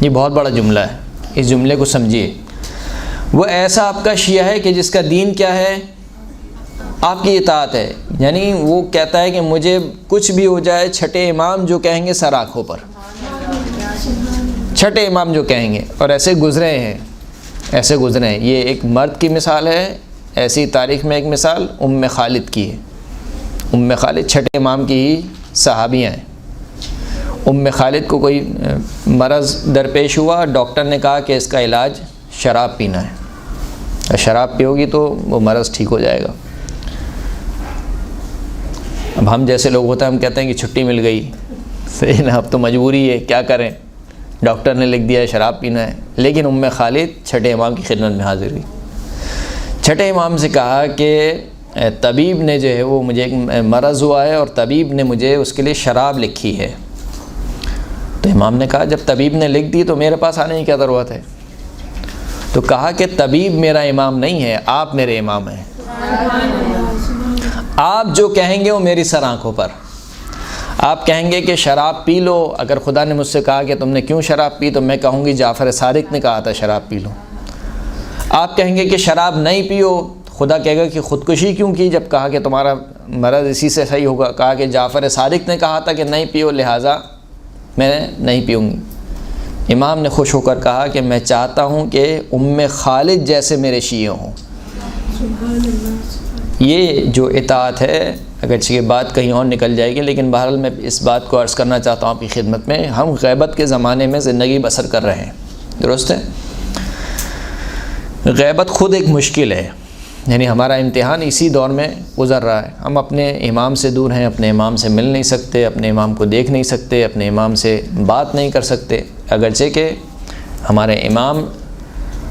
یہ بہت بڑا جملہ ہے، اس جملے کو سمجھیے. وہ ایسا آپ کا شیعہ ہے کہ جس کا دین کیا ہے؟ آپ کی اطاعت ہے. یعنی وہ کہتا ہے کہ مجھے کچھ بھی ہو جائے، چھٹے امام جو کہیں گے سر آنکھوں پر، چھٹے امام جو کہیں گے. اور ایسے گزرے ہیں، ایسے گزرے ہیں. یہ ایک مرد کی مثال ہے. ایسی تاریخ میں ایک مثال ام خالد کی ہے. ام خالد چھٹے امام کی ہی صحابیاں ہیں. ام خالد کو کوئی مرض درپیش ہوا، ڈاکٹر نے کہا کہ اس کا علاج شراب پینا ہے، شراب پیو گی تو وہ مرض ٹھیک ہو جائے گا. اب ہم جیسے لوگ ہوتے ہیں، ہم کہتے ہیں کہ چھٹی مل گئی، صحیح نا، اب تو مجبوری ہے، کیا کریں، ڈاکٹر نے لکھ دیا شراب پینا ہے، لیکن خالد چھٹے امام کی خدمت میں حاضر ہوئی۔ چھٹے امام سے کہا کہ طبیب نے جو ہے وہ مجھے ایک مرض ہوا ہے اور طبیب نے مجھے اس کے لیے شراب لکھی ہے۔ تو امام نے کہا جب طبیب نے لکھ دی تو میرے پاس آنے کی کیا ضرورت ہے؟ تو کہا کہ طبیب میرا امام نہیں ہے، آپ میرے امام ہیں، آپ جو کہیں گے وہ میری سر آنکھوں پر۔ آپ کہیں گے کہ شراب پی لو، اگر خدا نے مجھ سے کہا کہ تم نے کیوں شراب پی تو میں کہوں گی جعفر صادق نے کہا تھا شراب پی لو۔ آپ کہیں گے کہ شراب نہیں پیو، خدا کہے گا کہ خودکشی کیوں کی جب کہا کہ تمہارا مرض اسی سے صحیح ہوگا؟ کہا کہ جعفر صادق نے کہا تھا کہ نہیں پیو، لہٰذا میں نہیں پیوں گی۔ امام نے خوش ہو کر کہا کہ میں چاہتا ہوں کہ خالد جیسے میرے شیعہ ہوں۔ یہ جو اطاعت ہے، اگرچہ یہ بات کہیں اور نکل جائے گی، لیکن بہرحال میں اس بات کو عرض کرنا چاہتا ہوں آپ کی خدمت میں، ہم غیبت کے زمانے میں زندگی بسر کر رہے ہیں، درست ہے؟ غیبت خود ایک مشکل ہے، یعنی ہمارا امتحان اسی دور میں گزر رہا ہے۔ ہم اپنے امام سے دور ہیں، اپنے امام سے مل نہیں سکتے، اپنے امام کو دیکھ نہیں سکتے، اپنے امام سے بات نہیں کر سکتے، اگرچہ کہ ہمارے امام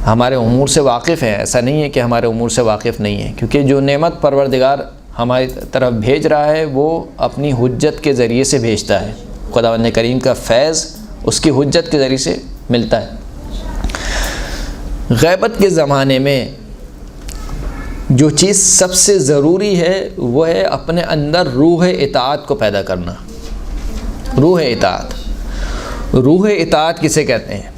ہمارے امور سے واقف ہیں۔ ایسا نہیں ہے کہ ہمارے امور سے واقف نہیں ہے، کیونکہ جو نعمت پروردگار ہماری طرف بھیج رہا ہے وہ اپنی حجت کے ذریعے سے بھیجتا ہے۔ خداوند کریم کا فیض اس کی حجت کے ذریعے سے ملتا ہے۔ غیبت کے زمانے میں جو چیز سب سے ضروری ہے وہ ہے اپنے اندر روح اطاعت کو پیدا کرنا۔ روح اطاعت کسے کہتے ہیں؟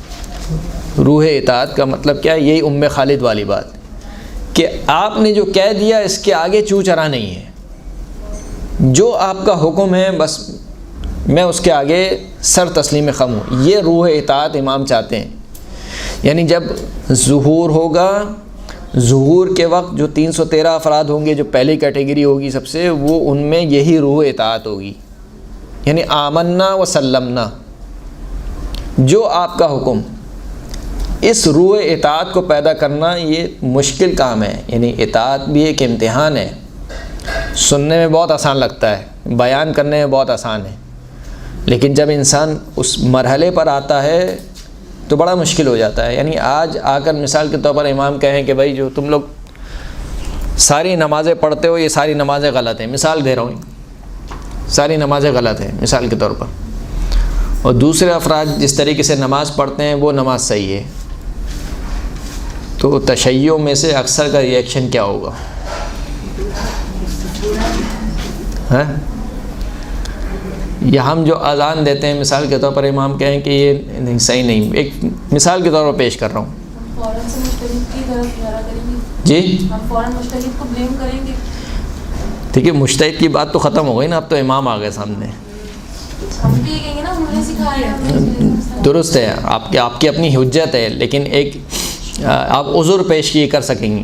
روح اطاعت کا مطلب کیا ہے؟ یہی خالد والی بات کہ آپ نے جو کہہ دیا اس کے آگے چو چرا نہیں ہے، جو آپ کا حکم ہے بس میں اس کے آگے سر تسلیم خم ہوں۔ یہ روح اطاعت امام چاہتے ہیں۔ یعنی جب ظہور ہوگا، ظہور کے وقت جو 313 افراد ہوں گے، جو پہلی کیٹیگری ہوگی سب سے، وہ ان میں یہی روح اطاعت ہوگی، یعنی آمنا و سلمنا، جو آپ کا حکم۔ اس روح اطاعت کو پیدا کرنا یہ مشکل کام ہے، یعنی اطاعت بھی ایک امتحان ہے۔ سننے میں بہت آسان لگتا ہے، بیان کرنے میں بہت آسان ہے، لیکن جب انسان اس مرحلے پر آتا ہے تو بڑا مشکل ہو جاتا ہے۔ یعنی آج آ کر مثال کے طور پر امام کہیں کہ بھائی جو تم لوگ ساری نمازیں پڑھتے ہو یہ ساری نمازیں غلط ہیں، مثال دے رہا ہوں، ساری نمازیں غلط ہیں مثال کے طور پر، اور دوسرے افراد جس طریقے سے نماز پڑھتے ہیں وہ نماز صحیح ہے، تو تشیع میں سے اکثر کا ریئیکشن کیا ہوگا؟ یا ہم جو اذان دیتے ہیں مثال کے طور پر امام کہیں کہ یہ نہیں صحیح نہیں، ایک مثال کے طور پر پیش کر رہا ہوں، فوراً سے مجتہد کی طرف اشارہ کریں گے، جی ہم فوراً مجتہد کو بلیم کریں گے۔ ٹھیک ہے، مجتہد کی بات تو ختم ہو گئی نا، اب تو امام آ گئے سامنے۔ ہم بھی یہ کہیں گے نا انہوں نے سکھایا ہے، درست ہے، آپ کی اپنی حجت ہے، لیکن ایک آپ عذر پیش کیے کر سکیں گے،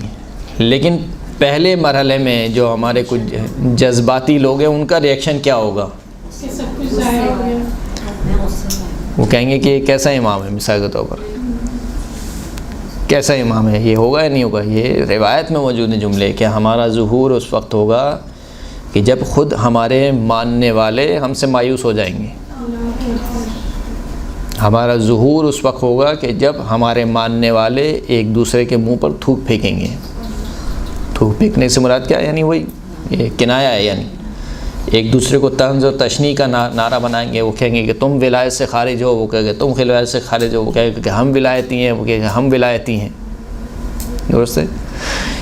لیکن پہلے مرحلے میں جو ہمارے کچھ جذباتی لوگ ہیں ان کا ریئیکشن کیا ہوگا؟ وہ کہیں گے کہ یہ کیسا امام ہے، مثال کے طور پر کیسا امام ہے، یہ ہوگا یا نہیں ہوگا؟ یہ روایت میں موجود ہیں جملے کہ ہمارا ظہور اس وقت ہوگا کہ جب خود ہمارے ماننے والے ہم سے مایوس ہو جائیں گے۔ ہمارا ظہور اس وقت ہوگا کہ جب ہمارے ماننے والے ایک دوسرے کے منہ پر تھوک پھینکیں گے۔ تھوک پھینکنے سے مراد کیا ہے؟ یعنی وہی یہ کنایا ہے، یعنی ایک دوسرے کو طنز اور تشنیع کا نعرہ بنائیں گے۔ وہ کہیں گے کہ تم ولایت سے خارج ہو، وہ کہیں گے تم ولایت سے خارج ہو، وہ کہیں گے کہ ہم ولایتی ہیں، وہ کہیں گے ہم ولایتی ہیں، درست ہے؟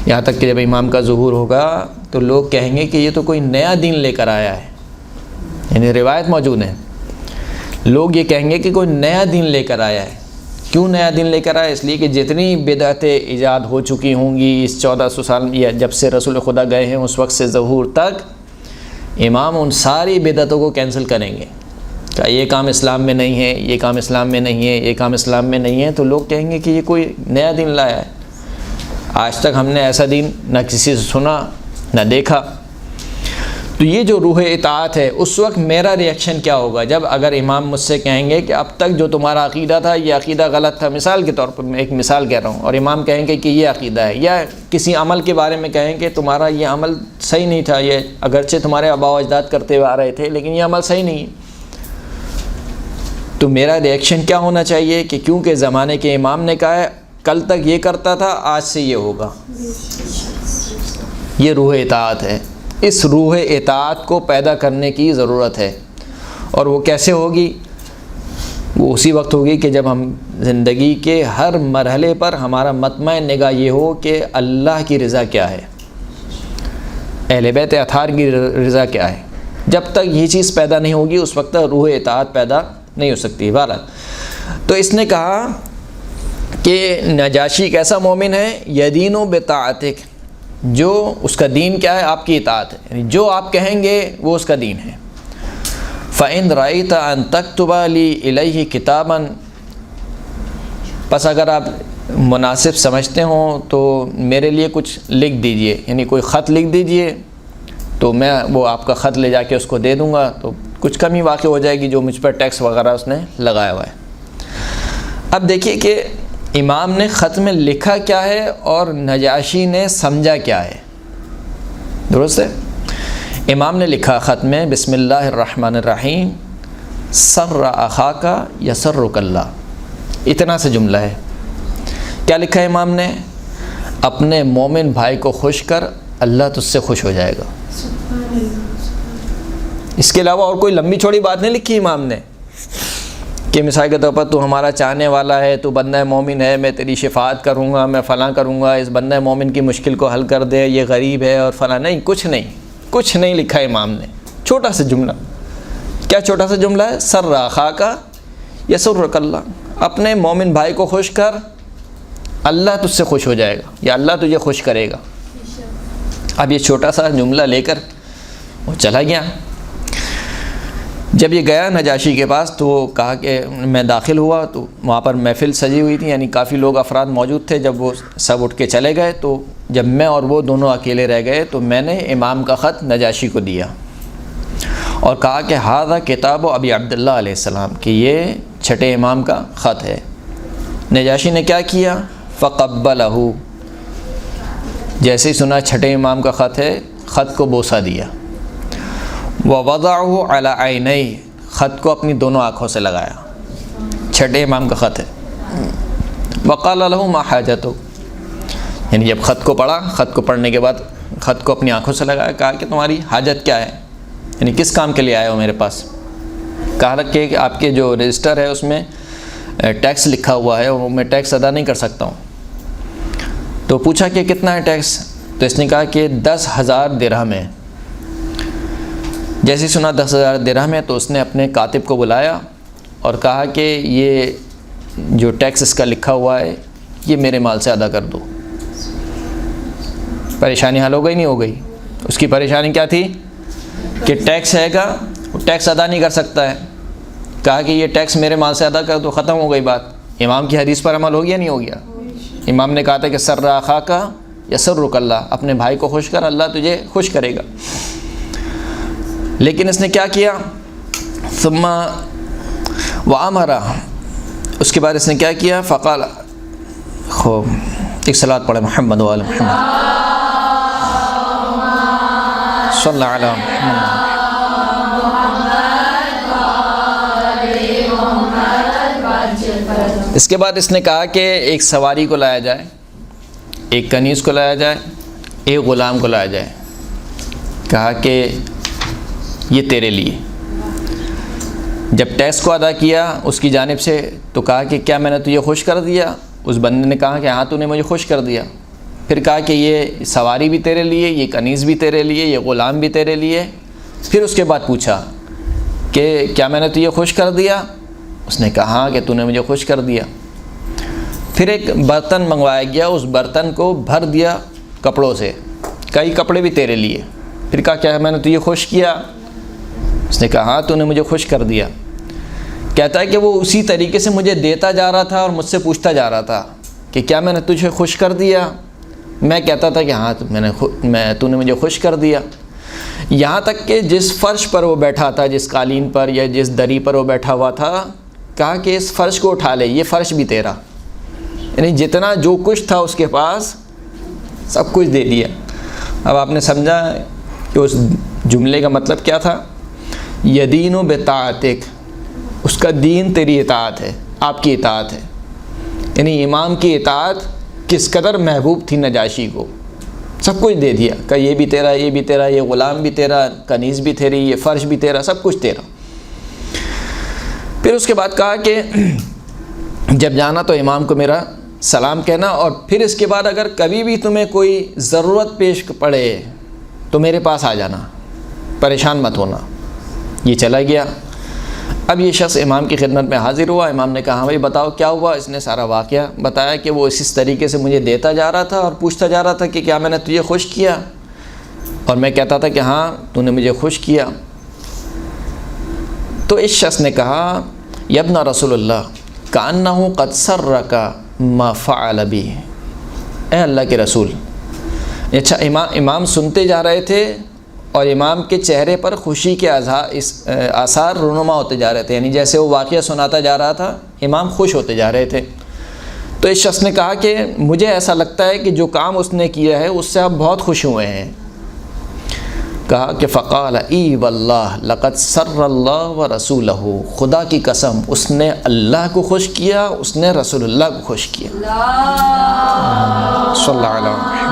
یہاں تک کہ جب امام کا ظہور ہوگا تو لوگ کہیں گے کہ یہ تو کوئی نیا دین لے کر آیا ہے، یعنی روایت موجود ہے، لوگ یہ کہیں گے کہ کوئی نیا دین لے کر آیا ہے۔ کیوں نیا دین لے کر آیا؟ اس لیے کہ جتنی بدعتیں ایجاد ہو چکی ہوں گی اس 1400 سال یا جب سے رسول خدا گئے ہیں اس وقت سے ظہور تک، امام ان ساری بدعتوں کو کینسل کریں گے کہ یہ کام اسلام میں نہیں ہے، یہ کام اسلام میں نہیں ہے، یہ کام اسلام میں نہیں ہے، تو لوگ کہیں گے کہ یہ کوئی نیا دین لایا ہے، آج تک ہم نے ایسا دین نہ کسی سے سنا نہ دیکھا۔ تو یہ جو روح اطاعت ہے، اس وقت میرا ریئیکشن کیا ہوگا؟ جب اگر امام مجھ سے کہیں گے کہ اب تک جو تمہارا عقیدہ تھا یہ عقیدہ غلط تھا، مثال کے طور پر میں ایک مثال کہہ رہا ہوں، اور امام کہیں گے کہ یہ عقیدہ ہے، یا کسی عمل کے بارے میں کہیں کہ تمہارا یہ عمل صحیح نہیں تھا، یہ اگرچہ تمہارے آباء و اجداد کرتے ہوئے آ رہے تھے لیکن یہ عمل صحیح نہیں ہے، تو میرا ریئیکشن کیا ہونا چاہیے کہ کیونکہ زمانے کے امام نے کہا ہے کل تک یہ کرتا تھا آج سے یہ ہوگا. یہ روح اطاعت ہے. اس روح اطاعت کو پیدا کرنے کی ضرورت ہے. اور وہ کیسے ہوگی؟ وہ اسی وقت ہوگی کہ جب ہم زندگی کے ہر مرحلے پر ہمارا مطمع نگاہ یہ ہو کہ اللہ کی رضا کیا ہے، اہل بیت اطہار کی رضا کیا ہے. جب تک یہ چیز پیدا نہیں ہوگی اس وقت تک روح اطاعت پیدا نہیں ہو سکتی. بہرحال تو اس نے کہا کہ نجاشی ایک ایسا مومن ہے یدین بطاعتک، جو اس کا دین کیا ہے؟ آپ کی اطاعت ہے، یعنی جو آپ کہیں گے وہ اس کا دین ہے. فَإِن رَأَيْتَ أَن تَكْتُبَ لِي إِلَيْهِ كِتَابًا، پس اگر آپ مناسب سمجھتے ہوں تو میرے لیے کچھ لکھ دیجئے، یعنی کوئی خط لکھ دیجئے تو میں وہ آپ کا خط لے جا کے اس کو دے دوں گا، تو کچھ کمی واقع ہو جائے گی جو مجھ پر ٹیکس وغیرہ اس نے لگایا ہوا ہے. اب دیکھیے کہ امام نے خط میں لکھا کیا ہے اور نجاشی نے سمجھا کیا ہے. درست ہے؟ امام نے لکھا خط میں بسم اللہ الرحمن الرحیم سر اخاک یسرک اللہ، اتنا سے جملہ ہے. کیا لکھا ہے امام نے؟ اپنے مومن بھائی کو خوش کر، اللہ تجھ سے خوش ہو جائے گا. اس کے علاوہ اور کوئی لمبی چوڑی بات نہیں لکھی امام نے کہ مثال کے طور پر تو ہمارا چاہنے والا ہے، تو بندہ مومن ہے، میں تیری شفاعت کروں گا، میں فلاں کروں گا، اس بندہ مومن کی مشکل کو حل کر دے، یہ غریب ہے اور فلاں. نہیں، کچھ نہیں لکھا امام نے. چھوٹا سا جملہ. کیا چھوٹا سا جملہ ہے؟ سر اخاک یسرک اللہ، اپنے مومن بھائی کو خوش کر، اللہ تجھ سے خوش ہو جائے گا، یا اللہ تجھے خوش کرے گا. اب یہ چھوٹا سا جملہ لے کر وہ چلا گیا. جب یہ گیا نجاشی کے پاس تو وہ کہا کہ میں داخل ہوا تو وہاں پر محفل سجی ہوئی تھی، یعنی کافی لوگ افراد موجود تھے. جب وہ سب اٹھ کے چلے گئے تو جب میں اور وہ دونوں اکیلے رہ گئے تو میں نے امام کا خط نجاشی کو دیا اور کہا کہ ھذا کتاب ابی عبداللہ علیہ السلام، کہ یہ چھٹے امام کا خط ہے. نجاشی نے کیا کیا؟ فقبلہ، جیسے ہی سنا چھٹے امام کا خط ہے، خط کو بوسہ دیا. ووضعہ علی عینیہ، خط کو اپنی دونوں آنکھوں سے لگایا. چھٹے امام کا خط ہے. وقال لہ ما حاجتک، یعنی جب خط کو پڑھا، خط کو پڑھنے کے بعد خط کو اپنی آنکھوں سے لگایا. کہا کہ تمہاری حاجت کیا ہے، یعنی کس کام کے لیے آئے ہو میرے پاس. کہا کہ آپ کے جو رجسٹر ہے اس میں ٹیکس لکھا ہوا ہے اور میں ٹیکس ادا نہیں کر سکتا ہوں. تو پوچھا کہ کتنا ہے ٹیکس؟ تو اس نے کہا کہ 10,000 درہم ہے. جیسے سنا 10,000 درہم ہے تو اس نے اپنے کاتب کو بلایا اور کہا کہ یہ جو ٹیکس اس کا لکھا ہوا ہے یہ میرے مال سے ادا کر دو. پریشانی حل ہو گئی نہیں ہو گئی؟ اس کی پریشانی کیا تھی کہ ٹیکس ہے گا، وہ ٹیکس ادا نہیں کر سکتا ہے. کہا کہ یہ ٹیکس میرے مال سے ادا کر دو، ختم ہو گئی بات. امام کی حدیث پر عمل ہو گیا نہیں ہو گیا؟ امام نے کہا تھا کہ سر اخاک یسرک اللہ، اپنے بھائی کو خوش کر، اللہ تجھے خوش کرے گا. لیکن اس نے کیا کیا؟ ثم وامر، اس کے بعد اس نے کیا کیا؟ فقال، خوب ایک صلوات پڑھے محمد وعلی محمد صلی اللہ علیہ محمد. اس کے بعد اس نے کہا کہ ایک سواری کو لایا جائے، ایک کنیز کو لایا جائے، ایک غلام کو لایا جائے. کہا کہ یہ تیرے لیے. جب ٹیکس کو ادا کیا اس کی جانب سے تو کہا کہ کیا میں نے تجھے خوش کر دیا؟ اس بندے نے کہا کہ ہاں تو نے مجھے خوش کر دیا. پھر کہا کہ یہ سواری بھی تیرے لیے، یہ کنیز بھی تیرے لیے، یہ غلام بھی تیرے لیے. پھر اس کے بعد پوچھا کہ کیا میں نے تجھے خوش کر دیا؟ اس نے کہا ہاں کہ تو نے مجھے خوش کر دیا. پھر ایک برتن منگوایا گیا، اس برتن کو بھر دیا کپڑوں سے، کئی کپڑے بھی تیرے لیے. پھر کہا کیا میں نے تجھے خوش کیا؟ اس نے کہا ہاں تو نے مجھے خوش کر دیا. کہتا ہے کہ وہ اسی طریقے سے مجھے دیتا جا رہا تھا اور مجھ سے پوچھتا جا رہا تھا کہ کیا میں نے تجھے خوش کر دیا؟ میں کہتا تھا کہ ہاں تو نے مجھے خوش کر دیا. یہاں تک کہ جس فرش پر وہ بیٹھا تھا، جس قالین پر یا جس دری پر وہ بیٹھا ہوا تھا، کہا کہ اس فرش کو اٹھا لے، یہ فرش بھی تیرا. یعنی جتنا جو کچھ تھا اس کے پاس سب کچھ دے دیا. اب آپ نے سمجھا کہ اس جملے کا مطلب کیا تھا؟ یدین بطاعتک، اس کا دین تیری اطاعت ہے، آپ کی اطاعت ہے۔ یعنی امام کی اطاعت کس قدر محبوب تھی نجاشی کو، سب کچھ دے دیا کہ یہ بھی تیرا، یہ بھی تیرا، یہ غلام بھی تیرا، کنیز بھی تیری، یہ فرش بھی تیرا، سب کچھ تیرا۔ پھر اس کے بعد کہا کہ جب جانا تو امام کو میرا سلام کہنا، اور پھر اس کے بعد اگر کبھی بھی تمہیں کوئی ضرورت پیش پڑے تو میرے پاس آ جانا، پریشان مت ہونا۔ یہ چلا گیا۔ اب یہ شخص امام کی خدمت میں حاضر ہوا۔ امام نے کہا ہاں بھائی بتاؤ کیا ہوا؟ اس نے سارا واقعہ بتایا کہ وہ اس طریقے سے مجھے دیتا جا رہا تھا اور پوچھتا جا رہا تھا کہ کیا میں نے تجھے خوش کیا، اور میں کہتا تھا کہ ہاں تو نے مجھے خوش کیا۔ تو اس شخص نے کہا یا ابن رسول اللہ کأنہ قد سرک ما فعل بی، اے اللہ کے رسول۔ اچھا، امام سنتے جا رہے تھے اور امام کے چہرے پر خوشی کے آثار رونما ہوتے جا رہے تھے، یعنی جیسے وہ واقعہ سناتا جا رہا تھا امام خوش ہوتے جا رہے تھے۔ تو اس شخص نے کہا کہ مجھے ایسا لگتا ہے کہ جو کام اس نے کیا ہے اس سے آپ بہت خوش ہوئے ہیں۔ کہا کہ فقال ای واللہ لقد سر اللہ ورسولہ، خدا کی قسم اس نے اللہ کو خوش کیا، اس نے رسول اللہ کو خوش کیا۔ صلی اللہ علیہ وسلم۔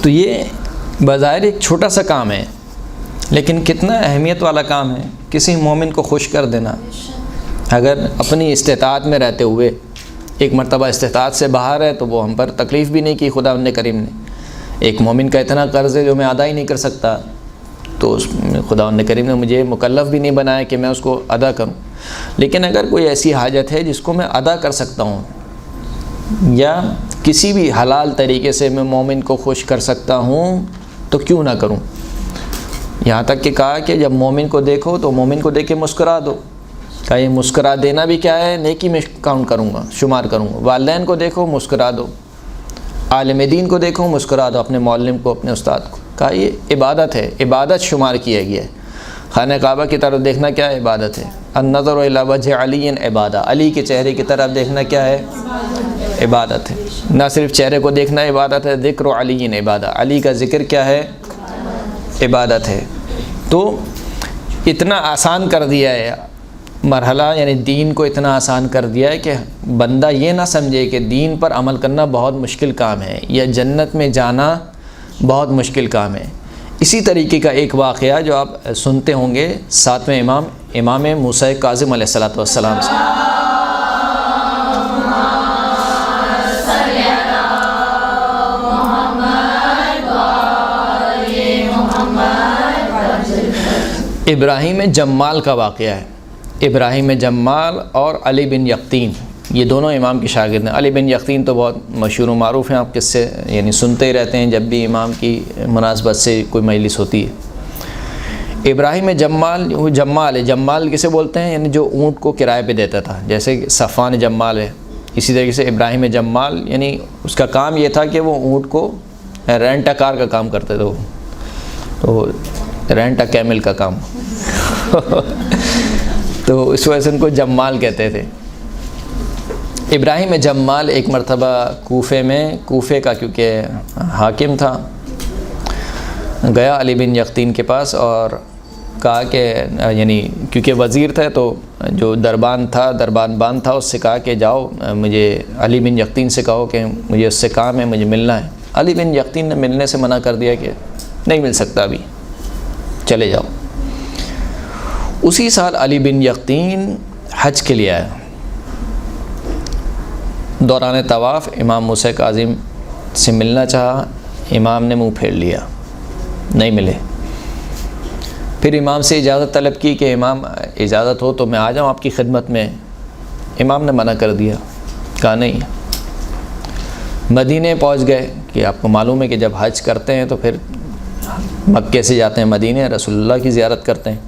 تو یہ بظاہر ایک چھوٹا سا کام ہے، لیکن کتنا اہمیت والا کام ہے کسی مومن کو خوش کر دینا۔ اگر اپنی استطاعت میں رہتے ہوئے، ایک مرتبہ استطاعت سے باہر ہے تو وہ ہم پر تکلیف بھی نہیں کی خداوند کریم نے۔ ایک مومن کا اتنا قرض ہے جو میں ادا ہی نہیں کر سکتا، تو خداوند کریم نے مجھے مکلف بھی نہیں بنایا کہ میں اس کو ادا کروں۔ لیکن اگر کوئی ایسی حاجت ہے جس کو میں ادا کر سکتا ہوں، یا کسی بھی حلال طریقے سے میں مومن کو خوش کر سکتا ہوں تو کیوں نہ کروں۔ یہاں تک کہ کہا کہ جب مومن کو دیکھو تو مومن کو دیکھ کے مسکرا دو۔ کہا یہ مسکرا دینا بھی کیا ہے، نیکی میں کاؤنٹ کروں گا، شمار کروں گا۔ والدین کو دیکھو مسکرا دو، عالم دین کو دیکھو مسکرا دو، اپنے معلم کو، اپنے استاد کو۔ کہا یہ عبادت ہے، عبادت شمار کیا گیا ہے۔ خانہ کعبہ کی طرف دیکھنا کیا ہے؟ عبادت ہے۔ النظر الی وجہ علی عبادہ، علی کے چہرے کی طرف دیکھنا کیا ہے؟ عبادت ہے۔ نہ صرف چہرے کو دیکھنا عبادت ہے، ذکر علی عبادہ، علی کا ذکر کیا ہے؟ عبادت ہے۔ تو اتنا آسان کر دیا ہے مرحلہ، یعنی دین کو اتنا آسان کر دیا ہے کہ بندہ یہ نہ سمجھے کہ دین پر عمل کرنا بہت مشکل کام ہے یا جنت میں جانا بہت مشکل کام ہے۔ اسی طریقے کا ایک واقعہ جو آپ سنتے ہوں گے 7ویں امام موسیٰ کاظم علیہ السلام سے۔ ابراہیم جمال کا واقعہ ہے۔ ابراہیم جمال اور علی بن یقطین یہ دونوں امام کے شاگرد ہیں۔ علی بن یقطین تو بہت مشہور و معروف ہیں، آپ کس سے یعنی سنتے ہی رہتے ہیں جب بھی امام کی مناسبت سے کوئی مجلس ہوتی ہے۔ ابراہیم جمال کسے بولتے ہیں؟ یعنی جو اونٹ کو کرائے پہ دیتا تھا، جیسے صفوان جمال ہے، اسی طریقے سے ابراہیم جمال، یعنی اس کا کام یہ تھا کہ وہ اونٹ کو رینٹ کار کا کام کرتے تھے، تو رینٹ کیمل کا کام تو اس وجہ سے ان کو جمال کہتے تھے۔ ابراہیم جمال ایک مرتبہ کوفے کا کیونکہ حاکم تھا، گیا علی بن یقطین کے پاس اور کہا کہ یعنی کیونکہ وزیر تھے تو جو دربان بان تھا اس سے کہا کہ جاؤ مجھے علی بن یقطین سے کہو کہ مجھے اس سے کام ہے، مجھے ملنا ہے۔ علی بن یقطین نے ملنے سے منع کر دیا کہ نہیں مل سکتا ابھی، چلے جاؤ۔ اسی سال علی بن یقطین حج کے لیے آیا۔ دوران طواف امام موسیٰ کاظم سے ملنا چاہا، امام نے منہ پھیر لیا، نہیں ملے۔ پھر امام سے اجازت طلب کی کہ امام اجازت ہو تو میں آ جاؤں آپ کی خدمت میں۔ امام نے منع کر دیا، کہا نہیں۔ مدینے پہنچ گئے کہ آپ کو معلوم ہے کہ جب حج کرتے ہیں تو پھر مکے سے جاتے ہیں مدینے، رسول اللہ کی زیارت کرتے ہیں۔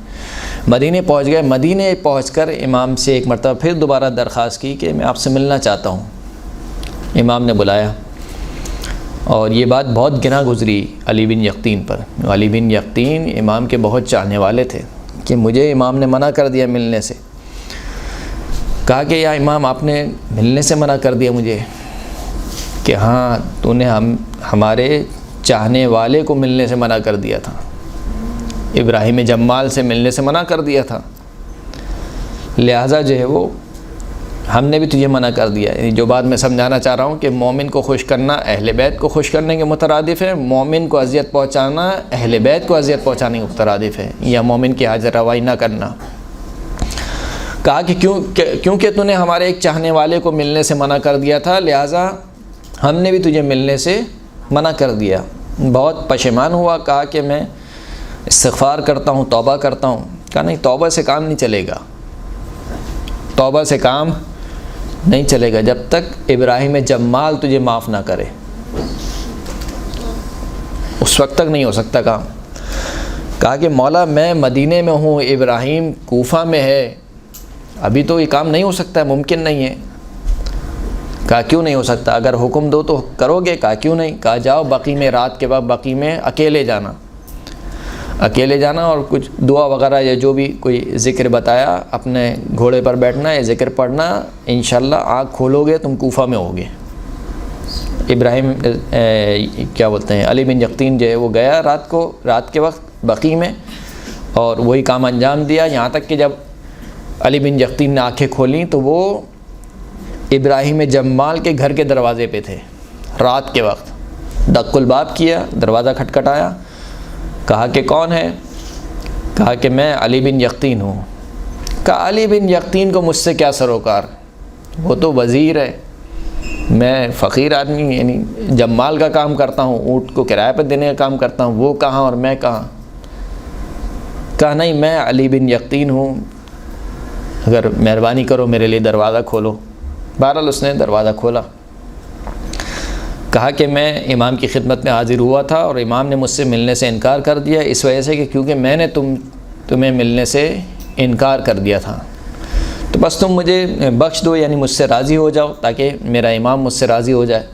مدینے پہنچ گئے۔ مدینے پہنچ کر امام سے ایک مرتبہ پھر دوبارہ درخواست کی کہ میں آپ سے ملنا چاہتا ہوں۔ امام نے بلایا اور یہ بات بہت گراں گزری علی بن یقطین پر۔ علی بن یقطین امام کے بہت چاہنے والے تھے کہ مجھے امام نے منع کر دیا ملنے سے۔ کہا کہ یا امام آپ نے ملنے سے منع کر دیا مجھے کہ ہاں تو نے ہمارے چاہنے والے کو ملنے سے منع کر دیا تھا، ابراہیم جمال سے ملنے سے منع کر دیا تھا، لہٰذا جو ہے وہ ہم نے بھی تجھے منع کر دیا. یعنی جو بات میں سمجھانا چاہ رہا ہوں کہ مومن کو خوش کرنا اہل بیت کو خوش کرنے کے مترادف ہے، مومن کو اذیت پہنچانا اہل بیت کو اذیت پہنچانے کے مترادف ہے، یا مومن کی حاجت روائی نہ کرنا. کہا کہ کیونکہ تو نے ہمارے ایک چاہنے والے کو ملنے سے منع کر دیا تھا، لہٰذا ہم نے بھی تجھے ملنے سے منع کر دیا. بہت پشیمان ہوا، کہا کہ میں استغفار کرتا ہوں، توبہ کرتا ہوں. کہا نہیں، توبہ سے کام نہیں چلے گا، توبہ سے کام نہیں چلے گا جب تک ابراہیم جمال تجھے معاف نہ کرے، اس وقت تک نہیں ہو سکتا کام. کہا کہ مولا میں مدینے میں ہوں، ابراہیم کوفہ میں ہے، ابھی تو یہ کام نہیں ہو سکتا ہے، ممکن نہیں ہے. کہا کیوں نہیں ہو سکتا؟ اگر حکم دو تو کرو گے؟ کہا کیوں نہیں. کہا جاؤ بقی میں، رات کے وقت بقی میں اکیلے جانا اور کچھ دعا وغیرہ یا جو بھی کوئی ذکر بتایا، اپنے گھوڑے پر بیٹھنا ہے، ذکر پڑھنا، انشاءاللہ آنکھ کھولو گے تم کوفہ میں ہوگے. ابراہیم کیا بولتے ہیں، علی بن یقطین جو ہے وہ گیا رات کے وقت بقی میں، اور وہی کام انجام دیا. یہاں تک کہ جب علی بن یقطین نے آنکھیں کھولیں تو وہ ابراہیم جمال کے گھر کے دروازے پہ تھے. رات کے وقت دق الباب کیا، دروازہ کھٹکھٹایا. کہا کہ کون ہے؟ کہا کہ میں علی بن یقطین ہوں. کہا علی بن یقطین کو مجھ سے کیا سروکار، وہ تو وزیر ہے، میں فقیر آدمی، یعنی جمال کا کام کرتا ہوں، اونٹ کو کرایہ پہ دینے کا کام کرتا ہوں، وہ کہاں اور میں کہاں. کہا نہیں، میں علی بن یقطین ہوں، اگر مہربانی کرو میرے لیے دروازہ کھولو. بہرحال اس نے دروازہ کھولا. کہا کہ میں امام کی خدمت میں حاضر ہوا تھا اور امام نے مجھ سے ملنے سے انکار کر دیا، اس وجہ سے کہ کیونکہ میں نے تمہیں ملنے سے انکار کر دیا تھا، تو بس تم مجھے بخش دو، یعنی مجھ سے راضی ہو جاؤ تاکہ میرا امام مجھ سے راضی ہو جائے.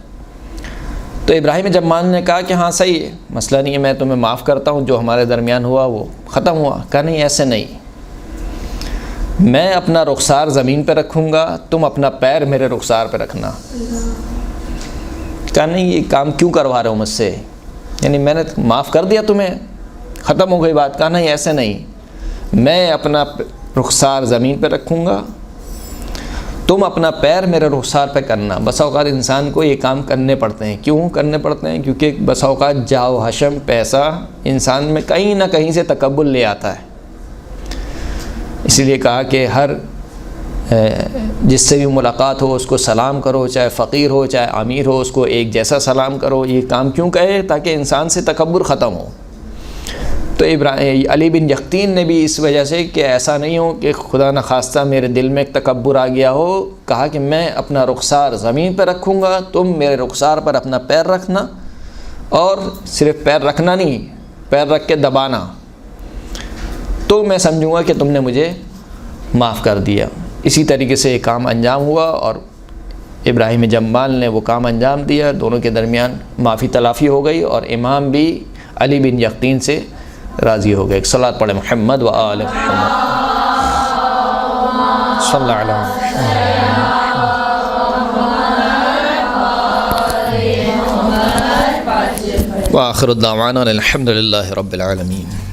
تو ابراہیم جمال نے کہا کہ ہاں صحیح ہے، مسئلہ نہیں ہے، میں تمہیں معاف کرتا ہوں، جو ہمارے درمیان ہوا وہ ختم ہوا. کہا نہیں، ایسے نہیں، میں اپنا رخسار زمین پہ رکھوں گا، تم اپنا پیر میرے رخسار پہ رکھنا. کہا نہیں، یہ کام کیوں کروا رہے ہو مجھ سے، یعنی میں نے معاف کر دیا تمہیں، ختم ہو گئی بات. کہا نہیں، ایسے نہیں، میں اپنا رخسار زمین پہ رکھوں گا، تم اپنا پیر میرے رخسار پہ کرنا. بسا اوقات انسان کو یہ کام کرنے پڑتے ہیں. کیوں کرنے پڑتے ہیں؟ کیونکہ بسا اوقات جاؤ حشم، پیسہ انسان میں کہیں نہ کہیں سے تکبر لے آتا ہے. اسی لیے کہا کہ ہر جس سے بھی ملاقات ہو اس کو سلام کرو، چاہے فقیر ہو چاہے امیر ہو، اس کو ایک جیسا سلام کرو. یہ کام کیوں کہے؟ تاکہ انسان سے تکبر ختم ہو. تو علی بن یقطین نے بھی اس وجہ سے کہ ایسا نہیں ہو کہ خدا نخواستہ میرے دل میں ایک تکبر آ گیا ہو، کہا کہ میں اپنا رخسار زمین پہ رکھوں گا، تم میرے رخسار پر اپنا پیر رکھنا، اور صرف پیر رکھنا نہیں، پیر رکھ کے دبانا، تو میں سمجھوں گا کہ تم نے مجھے معاف کر دیا. اسی طریقے سے یہ کام انجام ہوا اور ابراہیم جمال نے وہ کام انجام دیا، دونوں کے درمیان معافی تلافی ہو گئی، اور امام بھی علی بن یقطین سے راضی ہو گئے. صلوات پڑھے محمد و آل محمد صلی اللہ علیہ وسلم. وآخر الدعوانا الحمد للہ رب العالمین.